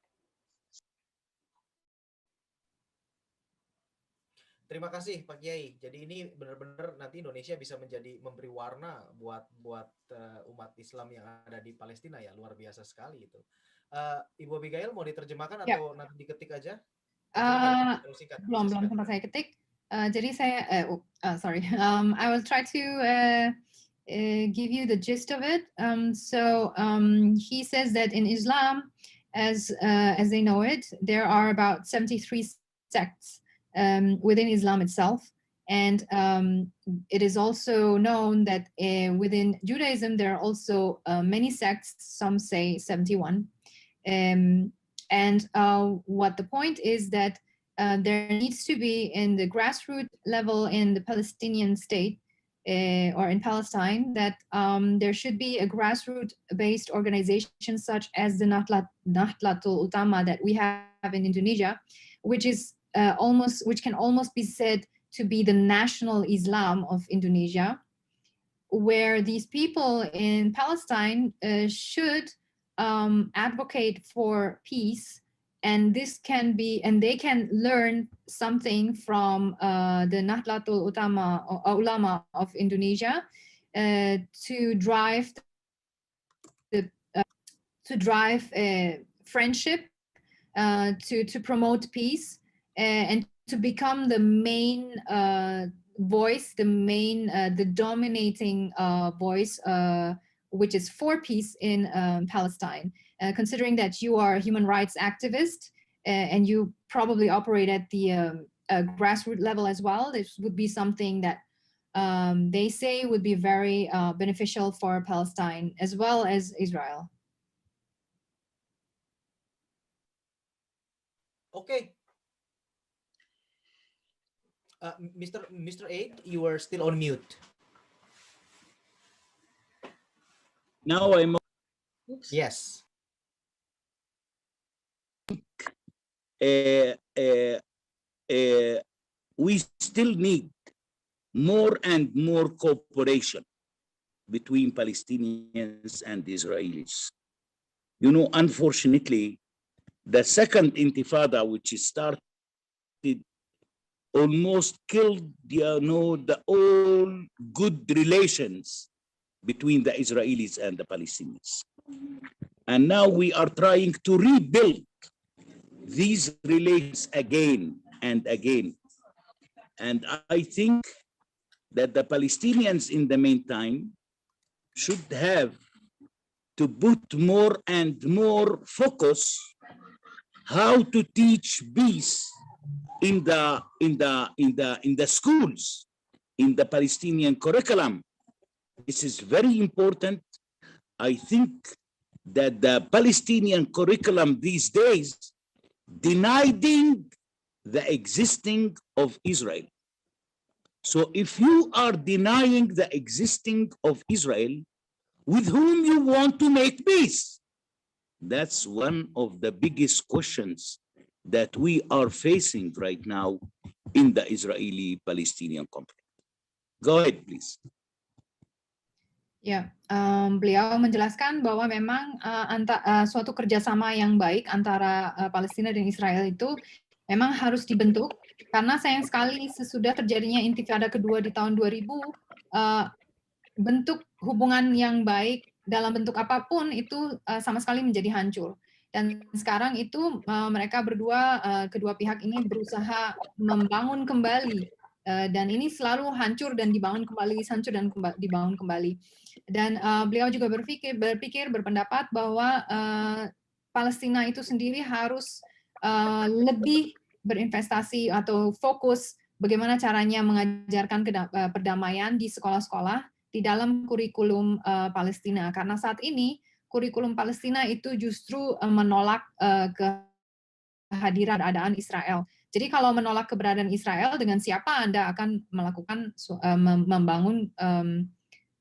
Terima kasih Pak Kiai. Jadi ini benar-benar nanti Indonesia bisa memberi warna buat umat Islam yang ada di Palestina ya, luar biasa sekali itu. Ibu Abigail mau diterjemahkan atau nanti diketik aja?
Belum sempat saya ketik. Jadi saya I will try to give you the gist of it. He says that in Islam, as they know it, there are about 73 sects within Islam itself, and it is also known that within Judaism there are also many sects. Some say 71, what the point is that there needs to be in the grassroots level in the Palestinian state or in Palestine that there should be a grassroots-based organization such as the Nahdlatul Ulama that we have in Indonesia, which can almost be said to be the national Islam of Indonesia, where these people in Palestine should advocate for peace, and this can be, and they can learn something from the Nahdlatul Ulama of Indonesia to drive friendship, to promote peace, and to become the main voice, the dominating voice, which is for peace in Palestine. Considering that you are a human rights activist and you probably operate at the grassroots level as well, this would be something that they say would be very beneficial for Palestine as well as Israel.
Okay. Mr. Aid, you are still on mute.
Now I'm.
Oops.
Yes.
We still need more and more cooperation between Palestinians and Israelis. You know, unfortunately, the second Intifada, which started, almost killed, you know, the all good relations between the Israelis and the Palestinians. And now we are trying to rebuild these relations again and again. And I think that the Palestinians in the meantime should have to put more and more focus how to teach peace in the schools, in the Palestinian curriculum. This is very important. I think that the Palestinian curriculum these days denying the existing of Israel. So if you are denying the existing of Israel, with whom you want to make peace? That's one of the biggest questions that we are facing right now in the Israeli-Palestinian conflict. Go ahead, please.
Ya, beliau menjelaskan bahwa memang suatu kerjasama yang baik antara Palestina dan Israel itu memang harus dibentuk, karena sayang sekali sesudah terjadinya Intifada kedua di tahun 2000, bentuk hubungan yang baik dalam bentuk apapun itu sama sekali menjadi hancur. Dan sekarang itu mereka berdua, kedua pihak ini berusaha membangun kembali, dan ini selalu hancur dan dibangun kembali, hancur dan dibangun kembali. Dan beliau juga berpendapat bahwa Palestina itu sendiri harus lebih berinvestasi atau fokus bagaimana caranya mengajarkan perdamaian di sekolah-sekolah di dalam kurikulum Palestina, karena saat ini kurikulum Palestina itu justru menolak kehadiran keberadaan Israel. Jadi kalau menolak keberadaan Israel, dengan siapa Anda akan melakukan membangun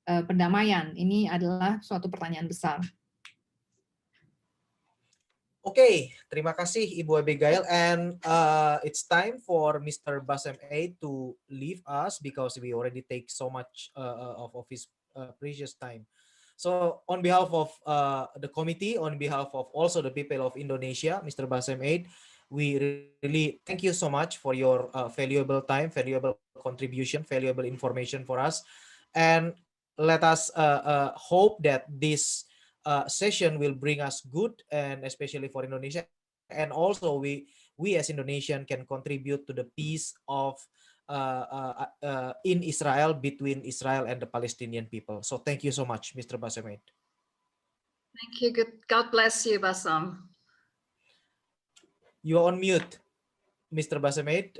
perdamaian? Ini adalah suatu pertanyaan besar.
Okay, terima kasih Ibu Abigail, and it's time for Mr. Bassem Aid to leave us because we already take so much of his precious time. So on behalf of the committee, on behalf of also the people of Indonesia, Mr. Bassem Aid, we really thank you so much for your valuable time, valuable contribution, valuable information for us, and let us hope that this session will bring us good, and especially for Indonesia, and also we as Indonesian can contribute to the peace of in Israel, between Israel and the Palestinian people. So thank you so much, Mr. Bassem Aid.
Thank you. God bless you, Bassam.
You're on mute, Mr. Bassem Aid.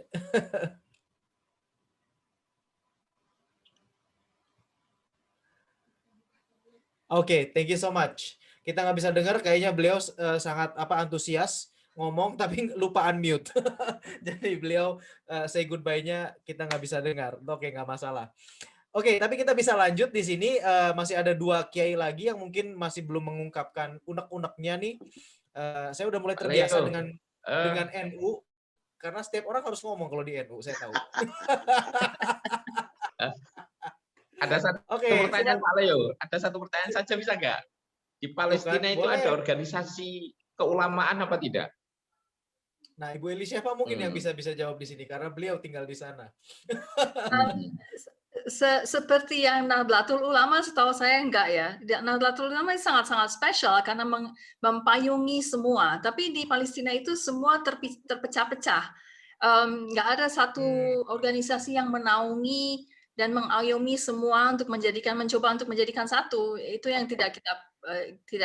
Oke, thank you so much. Kita nggak bisa dengar, kayaknya beliau sangat antusias ngomong tapi lupa unmute. Jadi beliau say goodbye-nya kita nggak bisa dengar. Oke, nggak masalah. Oke, tapi kita bisa lanjut di sini. Masih ada dua kiai lagi yang mungkin masih belum mengungkapkan unek-uneknya nih. Saya udah mulai terbiasa dengan NU. karena setiap orang harus ngomong kalau di NU, saya tahu.
Ada satu pertanyaan Pak Leo, ada satu pertanyaan saja bisa nggak? Di Palestina itu
boleh.
ada organisasi keulamaan apa tidak?
Nah, Ibu Eliseva mungkin yang bisa jawab di sini karena beliau tinggal di sana.
Seperti yang Nahdlatul Ulama, setahu saya enggak ya. Nahdlatul Ulama sangat-sangat spesial karena mempayungi semua. Tapi di Palestina itu semua terpecah-pecah. Enggak ada satu organisasi yang menaungi dan mengayomi semua untuk mencoba untuk menjadikan satu. Itu yang tidak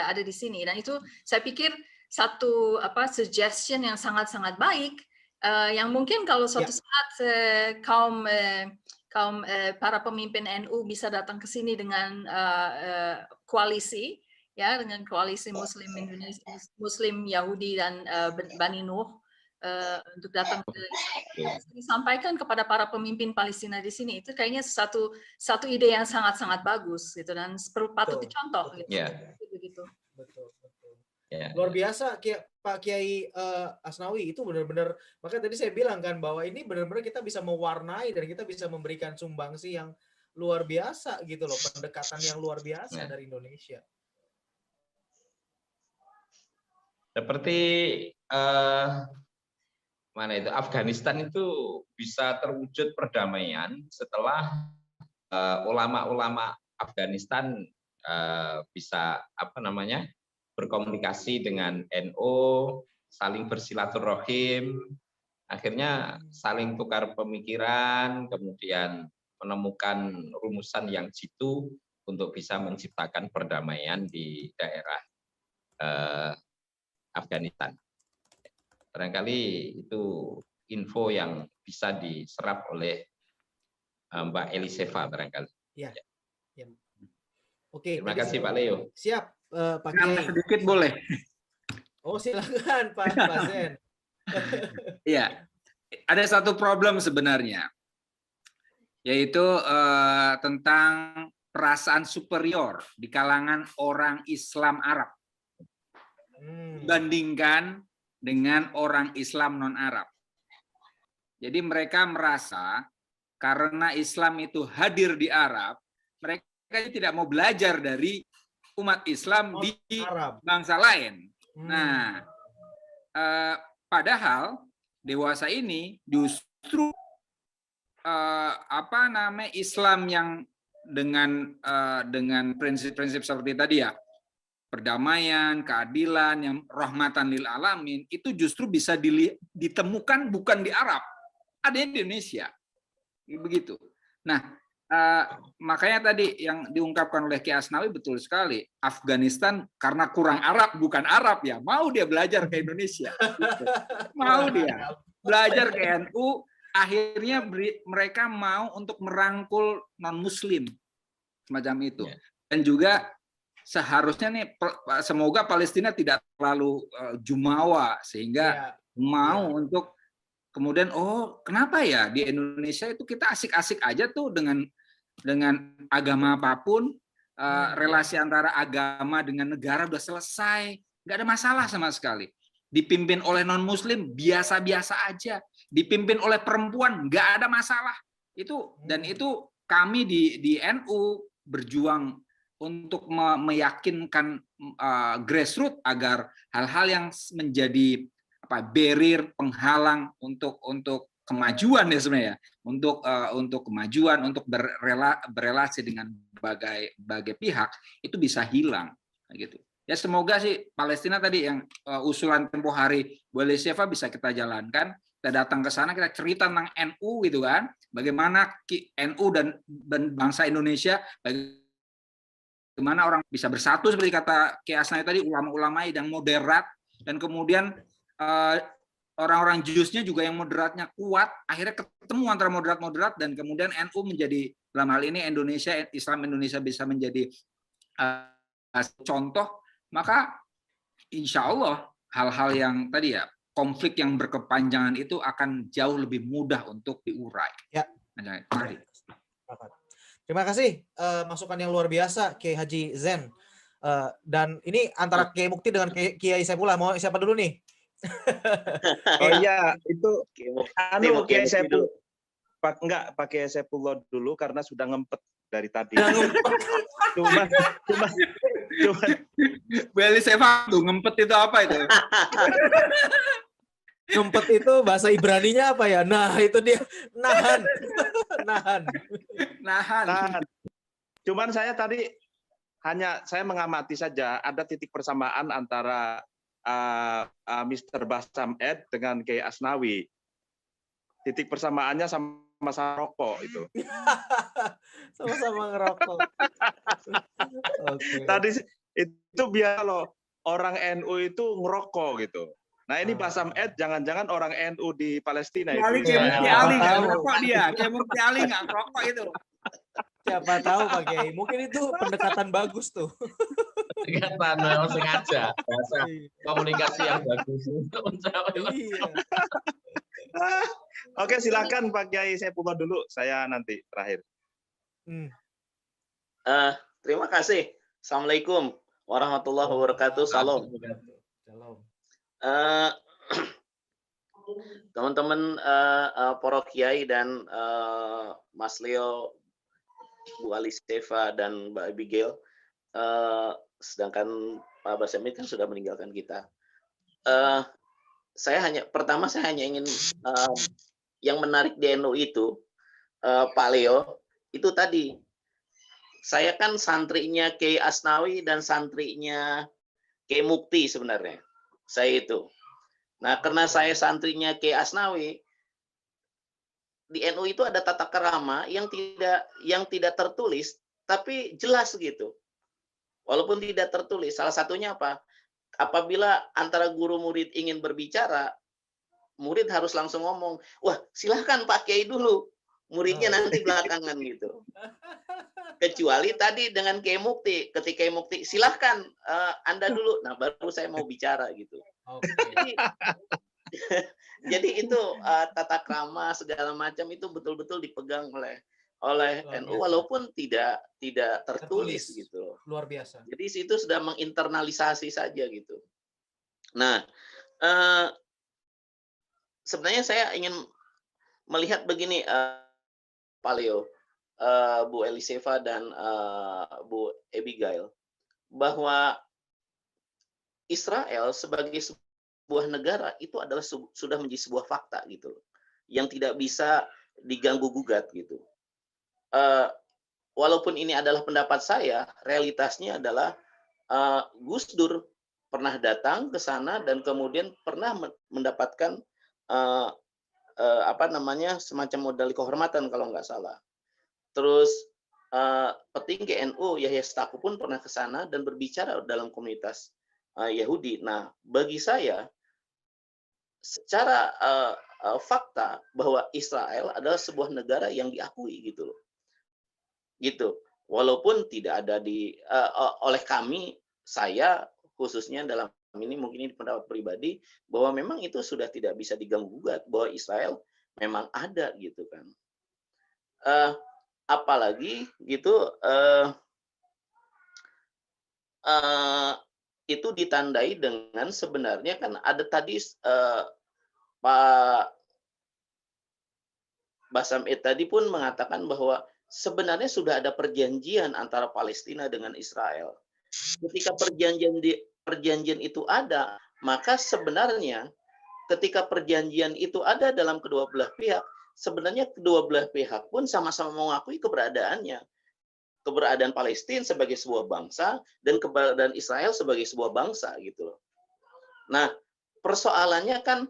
ada di sini. Dan itu saya pikir satu suggestion yang sangat-sangat baik. Yang mungkin kalau suatu saat kaum para pemimpin NU bisa datang ke sini dengan koalisi, ya, dengan koalisi Muslim Indonesia, Muslim Yahudi dan Bani Nuh untuk datang ke disampaikan kepada para pemimpin Palestina di sini, itu kayaknya satu ide yang sangat-sangat bagus gitu dan patut dicontoh gitu. Begitu.
Betul. Luar biasa Pak Kiai Asnawi, itu benar-benar, makanya tadi saya bilang kan bahwa ini benar-benar kita bisa mewarnai dan kita bisa memberikan sumbangsi yang luar biasa gitu loh, pendekatan yang luar biasa dari Indonesia.
Seperti mana itu Afghanistan itu bisa terwujud perdamaian setelah ulama-ulama Afghanistan bisa berkomunikasi dengan NU, saling bersilaturahim, akhirnya saling tukar pemikiran, kemudian menemukan rumusan yang jitu untuk bisa menciptakan perdamaian di daerah Afghanistan. Barangkali itu info yang bisa diserap oleh Mbak Eliseva barangkali.
Ya. Oke.
Terima kasih Pak Leo.
Siap. Pak Kiai.
Sedikit boleh.
Oh, silakan Pak Zen.
Iya, ada satu problem sebenarnya, yaitu tentang perasaan superior di kalangan orang Islam Arab dibandingkan dengan orang Islam non-Arab. Jadi mereka merasa karena Islam itu hadir di Arab, mereka tidak mau belajar dari umat Islam di bangsa lain. Nah, padahal dewasa ini justru Islam yang dengan prinsip-prinsip seperti tadi ya, perdamaian, keadilan, yang rahmatan lil alamin, itu justru bisa ditemukan bukan di Arab, ada di Indonesia, begitu. Nah, makanya tadi yang diungkapkan oleh Kiai Asnawi betul sekali. Afghanistan karena kurang Arab, bukan Arab ya, mau dia belajar ke Indonesia, mau dia belajar ke NU, akhirnya mereka mau untuk merangkul non Muslim semacam itu. Dan juga seharusnya nih, semoga Palestina tidak terlalu jumawa sehingga mau untuk kemudian, oh kenapa ya di Indonesia itu kita asik-asik aja tuh dengan agama apapun, relasi antara agama dengan negara udah selesai, nggak ada masalah sama sekali. Dipimpin oleh non-Muslim biasa-biasa aja, dipimpin oleh perempuan nggak ada masalah. Dan itu kami di NU berjuang untuk meyakinkan grassroots agar hal-hal yang menjadi barrier, penghalang untuk kemajuan ya sebenarnya, untuk kemajuan, untuk berelasi dengan berbagai pihak itu bisa hilang gitu. Ya semoga sih Palestina tadi yang usulan tempo hari Bu Eliseva bisa kita jalankan. Kita datang ke sana, kita cerita tentang NU gitu kan, bagaimana NU dan bangsa Indonesia, bagaimana orang bisa bersatu seperti kata Kiai Asnawi tadi, ulama-ulama yang moderat, dan kemudian orang-orang Juznya juga yang moderatnya kuat, akhirnya ketemu antara moderat-moderat, dan kemudian NU menjadi, dalam hal ini Islam Indonesia bisa menjadi contoh, maka insya Allah hal-hal yang tadi ya, konflik yang berkepanjangan itu akan jauh lebih mudah untuk diurai.
Ya.
Mari.
Terima kasih masukan yang luar biasa Kiai Haji Zen. Dan ini antara Kiai Mukti dengan Kiai Saifullah, mau siapa dulu nih?
Oh iya, itu anu
Oke,
Kiai
dulu.
Sepul enggak pakai Sepullah dulu karena sudah ngempet dari tadi.
Yang
Cuman
Bu Eliseva tuh ngempet itu apa itu?
ngempet itu bahasa Ibraninya apa ya? Nah, itu dia nahan. Nahan.
Nahan.
Cuman saya tadi saya mengamati saja ada titik persamaan antara Mr. Basam Ed dengan Kiai Asnawi. Titik persamaannya sama-sama rokok itu.
Sama-sama ngerokok. Okay.
Tadi itu biar loh orang NU itu ngerokok gitu. Nah ini Basam Ed jangan-jangan orang NU di Palestina itu.
Kayak Mufti Ali nggak ngerokok dia. Kayak Mufti Ali nggak ngerokok itu.
Siapa tahu Pak Kiai. Mungkin itu pendekatan bagus tuh.
Pendekatan memang sengaja. Bahasa komunikasi yang bagus.
Iya.
Oke, silakan Pak Kiai, saya pulang dulu. Saya nanti terakhir.
Terima kasih. Assalamualaikum warahmatullahi wabarakatuh. Salam. Teman-teman para kiai dan Mas Leo, Bu Eliseva dan Mbak Abigail, sedangkan Pak Basemit kan sudah meninggalkan kita. Saya hanya ingin yang menarik di NU itu, Pak Leo, itu tadi. Saya kan santrinya Kiai Asnawi dan santrinya Kiai Mukti sebenarnya. Saya itu. Nah, karena saya santrinya Kiai Asnawi, di NU itu ada tata kerama yang tidak tertulis, tapi jelas gitu. Walaupun tidak tertulis. Salah satunya apa? Apabila antara guru murid ingin berbicara, murid harus langsung ngomong, wah silahkan Pak Kiai dulu, muridnya nanti belakangan gitu. Kecuali tadi dengan Kiai Mukti, ketika Kiai Mukti silahkan Anda dulu, nah baru saya mau bicara gitu. Okay. Jadi itu tata krama segala macam itu betul-betul dipegang oleh NU walaupun tidak tertulis gitu.
Luar biasa.
Jadi situ sudah menginternalisasi saja gitu. Nah, sebenarnya saya ingin melihat begini, Pak Leo, Bu Eliseva dan Bu Abigail, bahwa Israel sebagai sebuah negara itu adalah sudah menjadi sebuah fakta gitu, yang tidak bisa diganggu gugat gitu. Walaupun ini adalah pendapat saya, realitasnya adalah Gus Dur pernah datang ke sana dan kemudian pernah mendapatkan semacam modal kehormatan kalau nggak salah. Terus petinggi NU Yahya Stakuf pun pernah ke sana dan berbicara dalam komunitas Yahudi. Nah, bagi saya secara fakta bahwa Israel adalah sebuah negara yang diakui gitu loh. Gitu. Walaupun tidak ada oleh kami, saya khususnya dalam ini mungkin ini pendapat pribadi, bahwa memang itu sudah tidak bisa diganggu gugat bahwa Israel memang ada gitu kan. Apalagi gitu itu ditandai dengan sebenarnya kan ada tadi Pak Basam Ed tadi pun mengatakan bahwa sebenarnya sudah ada perjanjian antara Palestina dengan Israel. Ketika perjanjian itu ada, maka sebenarnya ketika perjanjian itu ada dalam kedua belah pihak, sebenarnya kedua belah pihak pun sama-sama mengakui keberadaannya. Keberadaan Palestina sebagai sebuah bangsa dan keberadaan Israel sebagai sebuah bangsa gitu. Nah, persoalannya kan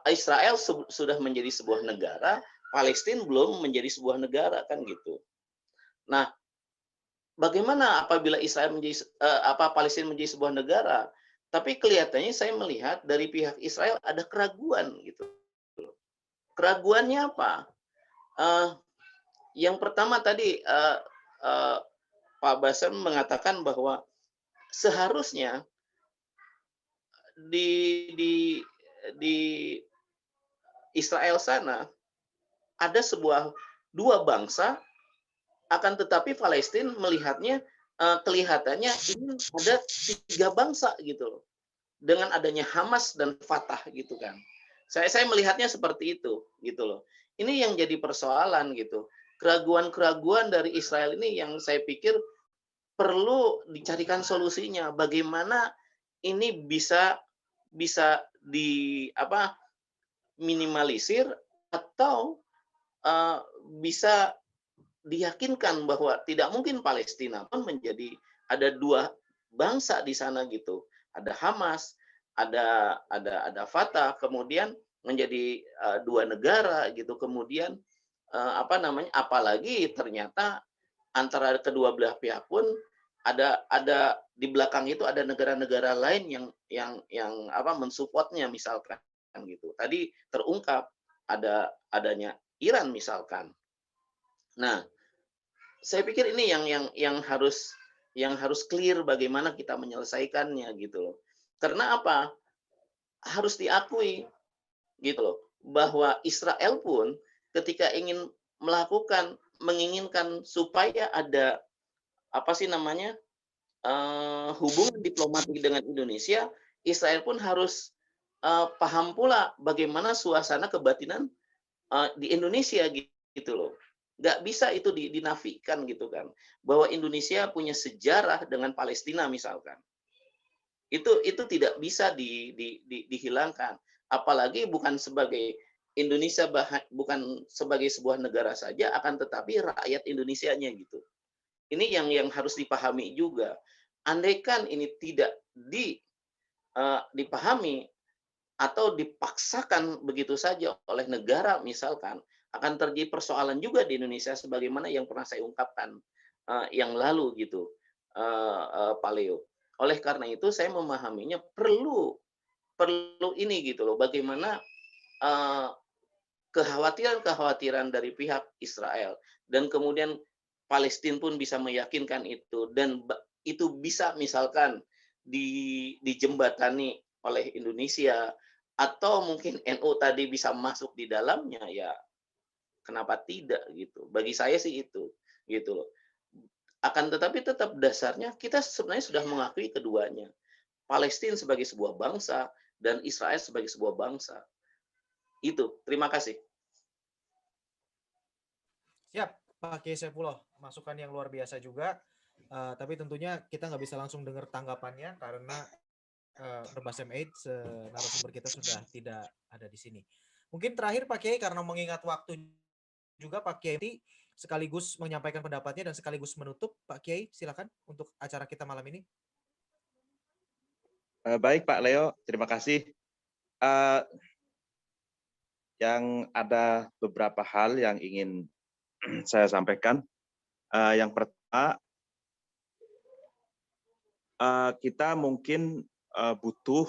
Israel sudah menjadi sebuah negara, Palestina belum menjadi sebuah negara kan gitu. Nah, bagaimana apabila Palestina menjadi sebuah negara, tapi kelihatannya saya melihat dari pihak Israel ada keraguan gitu. Keraguannya apa? Yang pertama tadi Pak Basam mengatakan bahwa seharusnya di Israel sana ada dua bangsa, akan tetapi Palestina melihatnya kelihatannya ini ada tiga bangsa gitu loh. dengan adanya Hamas dan Fatah gitu kan. Saya melihatnya seperti itu gitu loh. Ini yang jadi persoalan gitu. Keraguan-keraguan dari Israel ini yang saya pikir perlu dicarikan solusinya. Bagaimana ini bisa minimalisir atau bisa diyakinkan bahwa tidak mungkin Palestina pun menjadi ada dua bangsa di sana gitu. Ada Hamas, ada Fatah, kemudian menjadi dua negara gitu. Kemudian apalagi ternyata antara kedua belah pihak pun ada di belakang itu ada negara-negara lain yang mensupportnya misalkan gitu. Tadi terungkap adanya Iran misalkan. Nah, saya pikir ini yang harus clear bagaimana kita menyelesaikannya gitu loh. Karena apa? Harus diakui gitu loh bahwa Israel pun ketika ingin menginginkan supaya ada hubungan diplomatik dengan Indonesia, Israel pun harus paham pula bagaimana suasana kebatinan di Indonesia gitu loh. Nggak bisa itu dinafikan gitu kan, bahwa Indonesia punya sejarah dengan Palestina misalkan. Itu tidak bisa dihilangkan, apalagi bukan sebagai Indonesia, bukan sebagai sebuah negara saja, akan tetapi rakyat Indonesianya gitu. Ini yang harus dipahami juga. Andaikan ini tidak dipahami atau dipaksakan begitu saja oleh negara misalkan, akan terjadi persoalan juga di Indonesia sebagaimana yang pernah saya ungkapkan yang lalu gitu, Pak Leo. Oleh karena itu saya memahaminya perlu ini gitu loh, bagaimana kekhawatiran dari pihak Israel dan kemudian Palestina pun bisa meyakinkan itu, dan itu bisa misalkan dijembatani oleh Indonesia, atau mungkin NU tadi bisa masuk di dalamnya, ya kenapa tidak gitu. Bagi saya sih itu gitu loh. Akan tetapi tetap dasarnya kita sebenarnya sudah mengakui keduanya, Palestina sebagai sebuah bangsa dan Israel sebagai sebuah bangsa. Itu, terima kasih.
Siap, Pak Kiai Saifullah, masukan yang luar biasa juga. Tapi tentunya kita nggak bisa langsung dengar tanggapannya karena Basem Aid, narasumber kita sudah tidak ada di sini. Mungkin terakhir Pak Kiai, karena mengingat waktu juga Pak Kiai sekaligus menyampaikan pendapatnya dan sekaligus menutup. Pak Kiai, silakan untuk acara kita malam ini.
Baik Pak Leo, terima kasih. Yang ada beberapa hal yang ingin saya sampaikan. Yang pertama, kita mungkin butuh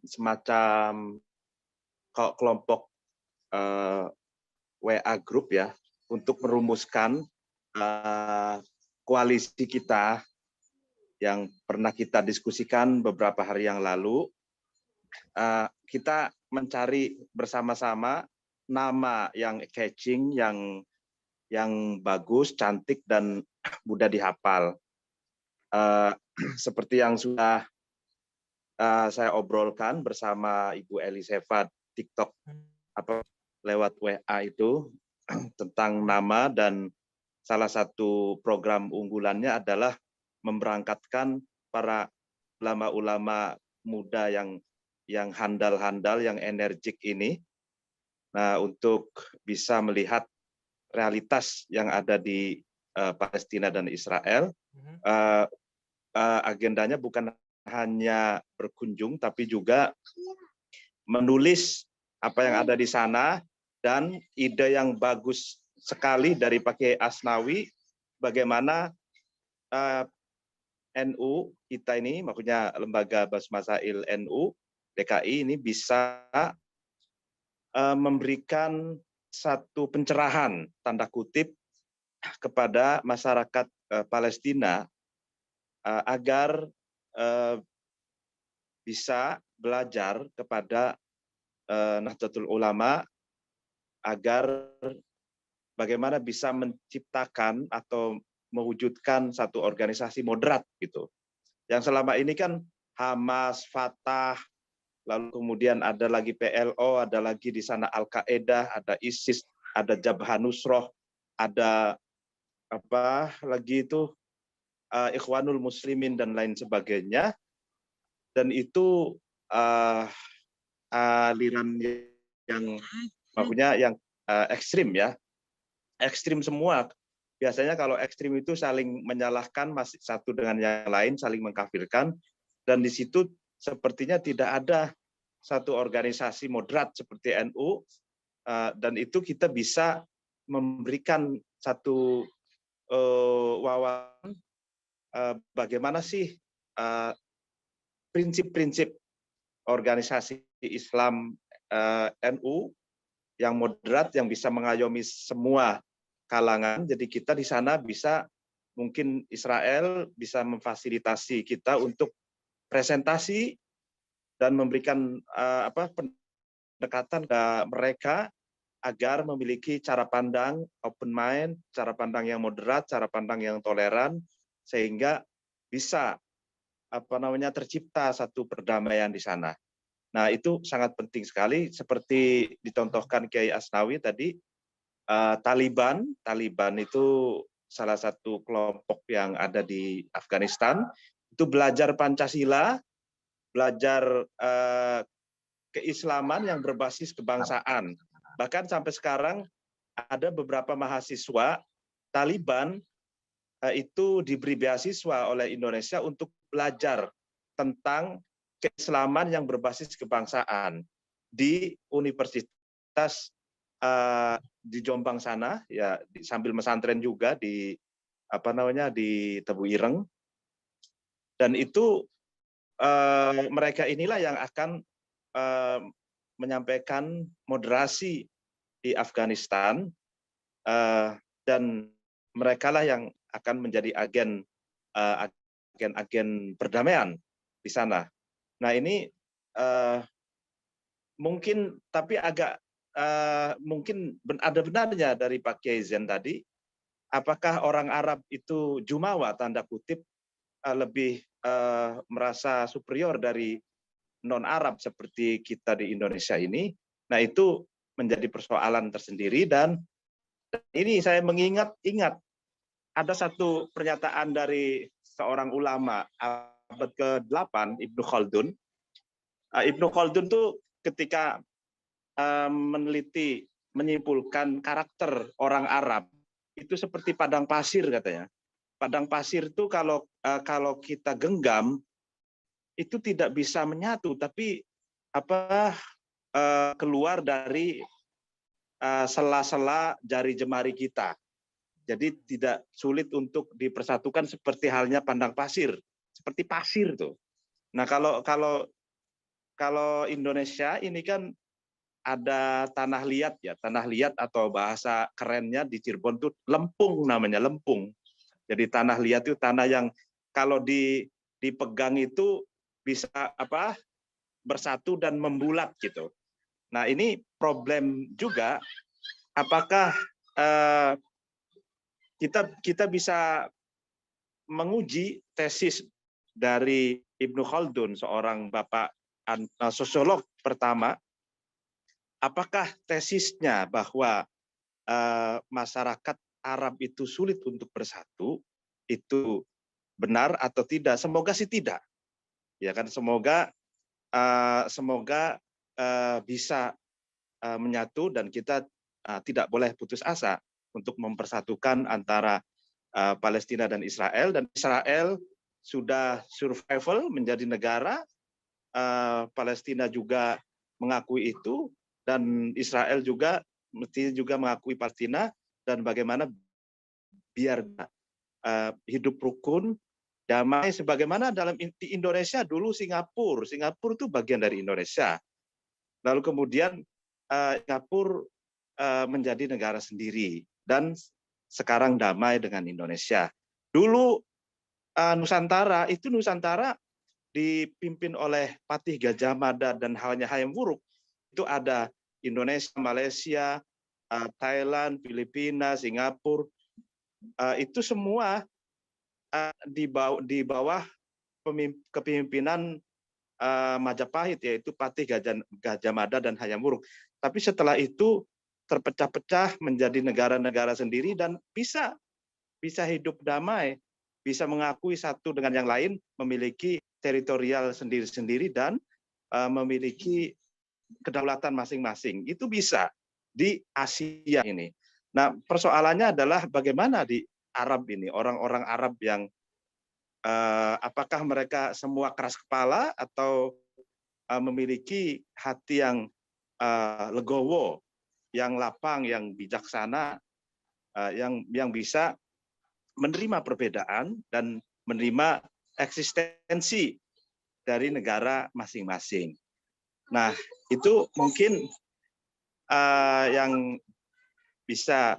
semacam kelompok WA group ya, untuk merumuskan koalisi kita yang pernah kita diskusikan beberapa hari yang lalu. Kita mencari bersama-sama nama yang catching, yang bagus, cantik, dan mudah dihafal. Seperti yang sudah saya obrolkan bersama Ibu Eliseva TikTok lewat WA itu tentang nama, dan salah satu program unggulannya adalah memberangkatkan para ulama-ulama muda yang handal-handal, yang energik ini, untuk bisa melihat realitas yang ada di Palestina dan Israel. Agendanya bukan hanya berkunjung, tapi juga menulis apa yang ada di sana, dan ide yang bagus sekali dari Pak Kiai Asnawi, bagaimana NU kita ini, maksudnya Lembaga Bahas Masail NU DKI ini bisa memberikan satu pencerahan, tanda kutip, kepada masyarakat Palestina agar bisa belajar kepada Nahdlatul Ulama, agar bagaimana bisa menciptakan atau mewujudkan satu organisasi moderat gitu. Yang selama ini kan Hamas, Fatah, lalu kemudian ada lagi PLO, ada lagi di sana Al-Qaeda, ada ISIS, ada Jabhat Nusroh, ada apa lagi itu Ikhwanul Muslimin dan lain sebagainya. Dan itu aliran yang maksudnya yang ekstrim ya, ekstrim semua. Biasanya kalau ekstrim itu saling menyalahkan masih satu dengan yang lain, saling mengkafirkan, dan di situ sepertinya tidak ada satu organisasi moderat seperti NU, dan itu kita bisa memberikan satu wawasan bagaimana sih prinsip-prinsip organisasi Islam NU yang moderat, yang bisa mengayomi semua kalangan. Jadi kita di sana bisa, mungkin Israel bisa memfasilitasi kita untuk presentasi dan memberikan pendekatan ke mereka agar memiliki cara pandang open mind, cara pandang yang moderat, cara pandang yang toleran, sehingga bisa tercipta satu perdamaian di sana. Nah, itu sangat penting sekali, seperti dicontohkan Kiai Asnawi tadi. Taliban itu salah satu kelompok yang ada di Afghanistan, itu belajar Pancasila, belajar keislaman yang berbasis kebangsaan. Bahkan sampai sekarang ada beberapa mahasiswa Taliban itu diberi beasiswa oleh Indonesia untuk belajar tentang keislaman yang berbasis kebangsaan di Universitas di Jombang sana, ya, sambil pesantren juga di di Tebu Ireng. Dan itu mereka inilah yang akan menyampaikan moderasi di Afghanistan, dan merekalah yang akan menjadi agen perdamaian di sana. Nah, ini mungkin, tapi agak mungkin ada benarnya dari Pak Kiai Zen tadi. Apakah orang Arab itu jumawa tanda kutip lebih merasa superior dari non-Arab seperti kita di Indonesia ini? Nah, itu menjadi persoalan tersendiri. Dan ini saya mengingat ada satu pernyataan dari seorang ulama abad ke-8, Ibnu Khaldun. Ibnu Khaldun tuh ketika meneliti, menyimpulkan karakter orang Arab itu seperti padang pasir katanya. Padang pasir itu kalau kita genggam itu tidak bisa menyatu, tapi keluar dari sela-sela jari jemari kita. Jadi tidak sulit untuk dipersatukan seperti halnya padang pasir, seperti pasir tuh. Nah, kalau Indonesia ini kan ada tanah liat ya, tanah liat atau bahasa kerennya di Cirebon tuh lempung, namanya lempung. Jadi tanah liat itu tanah yang kalau dipegang itu bisa bersatu dan membulat gitu. Nah, ini problem juga, apakah kita bisa menguji tesis dari Ibnu Khaldun, seorang bapak sosiolog pertama. Apakah tesisnya bahwa masyarakat Arab itu sulit untuk bersatu itu benar atau tidak? Semoga sih tidak. Ya kan, semoga bisa menyatu, dan kita tidak boleh putus asa untuk mempersatukan antara Palestina dan Israel. Dan Israel sudah survival menjadi negara, Palestina juga mengakui itu, dan Israel juga mesti juga mengakui Palestina, dan bagaimana biar hidup rukun, damai, sebagaimana di Indonesia dulu Singapura itu bagian dari Indonesia. Lalu kemudian Singapura menjadi negara sendiri, dan sekarang damai dengan Indonesia. Dulu Nusantara dipimpin oleh Patih Gajah Mada dan Hayam Wuruk. Itu ada Indonesia, Malaysia, Thailand, Filipina, Singapura. Itu semua di bawah kepemimpinan Majapahit, yaitu Patih Gajah Mada dan Hayam Wuruk. Tapi setelah itu terpecah-pecah menjadi negara-negara sendiri dan bisa hidup damai, bisa mengakui satu dengan yang lain, memiliki teritorial sendiri-sendiri dan memiliki kedaulatan masing-masing. Itu bisa di Asia ini. Nah, persoalannya adalah bagaimana di Arab ini, orang-orang Arab yang apakah mereka semua keras kepala atau memiliki hati yang legowo, yang lapang, yang bijaksana, yang bisa menerima perbedaan dan menerima eksistensi dari negara masing-masing. Nah, itu mungkin yang bisa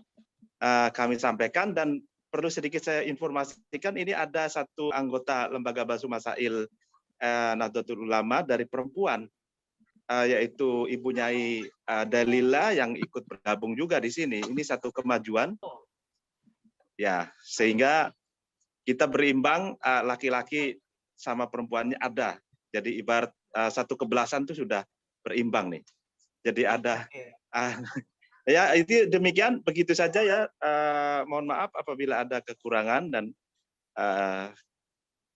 kami sampaikan, dan perlu sedikit saya informasikan, ini ada satu anggota Lembaga Bahsu Masail Nahdlatul Ulama dari perempuan, yaitu Ibu Nyai Dalila yang ikut bergabung juga di sini. Ini satu kemajuan, ya, sehingga kita berimbang, laki-laki sama perempuannya ada. Jadi ibarat satu kebelasan itu sudah berimbang nih. Jadi ada. Ya, itu demikian, begitu saja ya. Mohon maaf apabila ada kekurangan, dan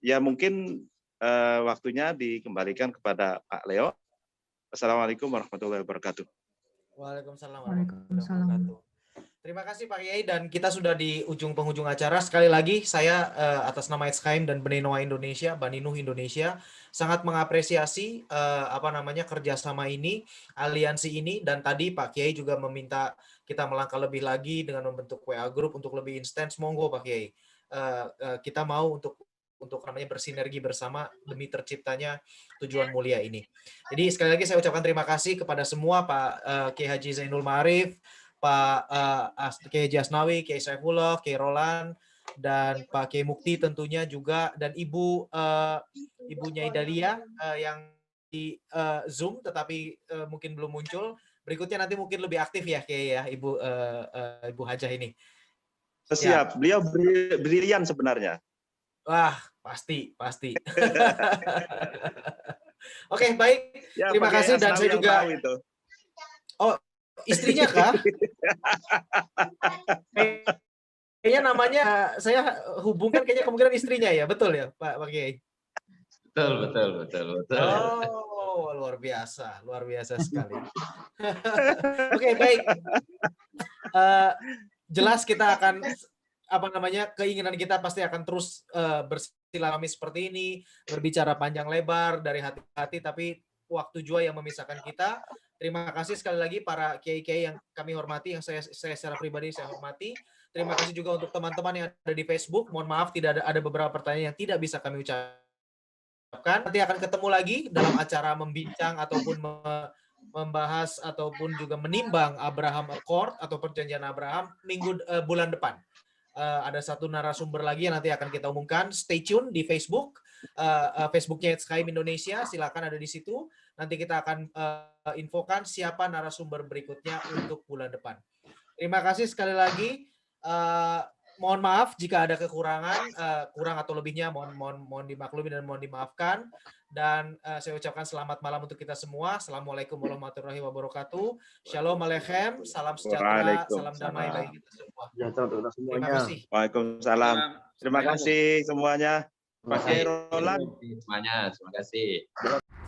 ya mungkin waktunya dikembalikan kepada Pak Leo. Assalamualaikum warahmatullahi wabarakatuh.
Waalaikumsalam warahmatullahi wabarakatuh. Terima kasih Pak Kiai, dan kita sudah di penghujung acara. Sekali lagi saya atas nama HKM dan Bani Noah Indonesia, Bani Nuh Indonesia, sangat mengapresiasi kerjasama ini, aliansi ini, dan tadi Pak Kiai juga meminta kita melangkah lebih lagi dengan membentuk WA Group untuk lebih intens. Monggo Pak Kiai, kita mau untuk bersinergi bersama demi terciptanya tujuan mulia ini. Jadi sekali lagi saya ucapkan terima kasih kepada semua, Pak Kiai Haji Zainul Ma'arif, Pak Kiai Haji Asnawi, Kiai Saifullah, Kiai Roland, dan Pak Kiai Mukti tentunya juga, dan Ibu Nyai Dalia yang di Zoom tetapi mungkin belum muncul. Berikutnya nanti mungkin lebih aktif ya Kiai ya, Ibu Hajah ini.
Siap, ya. Beliau brilian sebenarnya.
Wah, pasti. Oke, baik. Ya, terima kasih, dan saya juga. Oh, istrinya kah? Kayaknya namanya saya hubungkan, kayaknya kemungkinan istrinya ya, betul ya Pak Kiai?
Betul.
Oh, luar biasa sekali. Oke, baik. Jelas kita akan keinginan kita pasti akan terus bersilaturahmi seperti ini, berbicara panjang lebar dari hati-hati, tapi waktu jua yang memisahkan kita. Terima kasih sekali lagi para kiai-kiai yang kami hormati, yang saya secara pribadi saya hormati. Terima kasih juga untuk teman-teman yang ada di Facebook. Mohon maaf tidak ada beberapa pertanyaan yang tidak bisa kami ucapkan. Nanti akan ketemu lagi dalam acara membincang ataupun membahas ataupun juga menimbang Abraham Accord atau perjanjian Abraham bulan depan. Ada satu narasumber lagi yang nanti akan kita umumkan. Stay tune di Facebook, Facebooknya HKM Indonesia. Silakan ada di situ. Nanti kita akan infokan siapa narasumber berikutnya untuk bulan depan. Terima kasih sekali lagi. Mohon maaf jika ada kekurangan, kurang atau lebihnya mohon dimaklumi dan mohon dimaafkan. Dan saya ucapkan selamat malam untuk kita semua. Assalamualaikum warahmatullahi wabarakatuh. Shalom aleichem, salam sejahtera, salam damai bagi kita semua. Terima kasih.
Waalaikumsalam. Terima kasih semuanya.
Terima kasih semuanya. Terima kasih.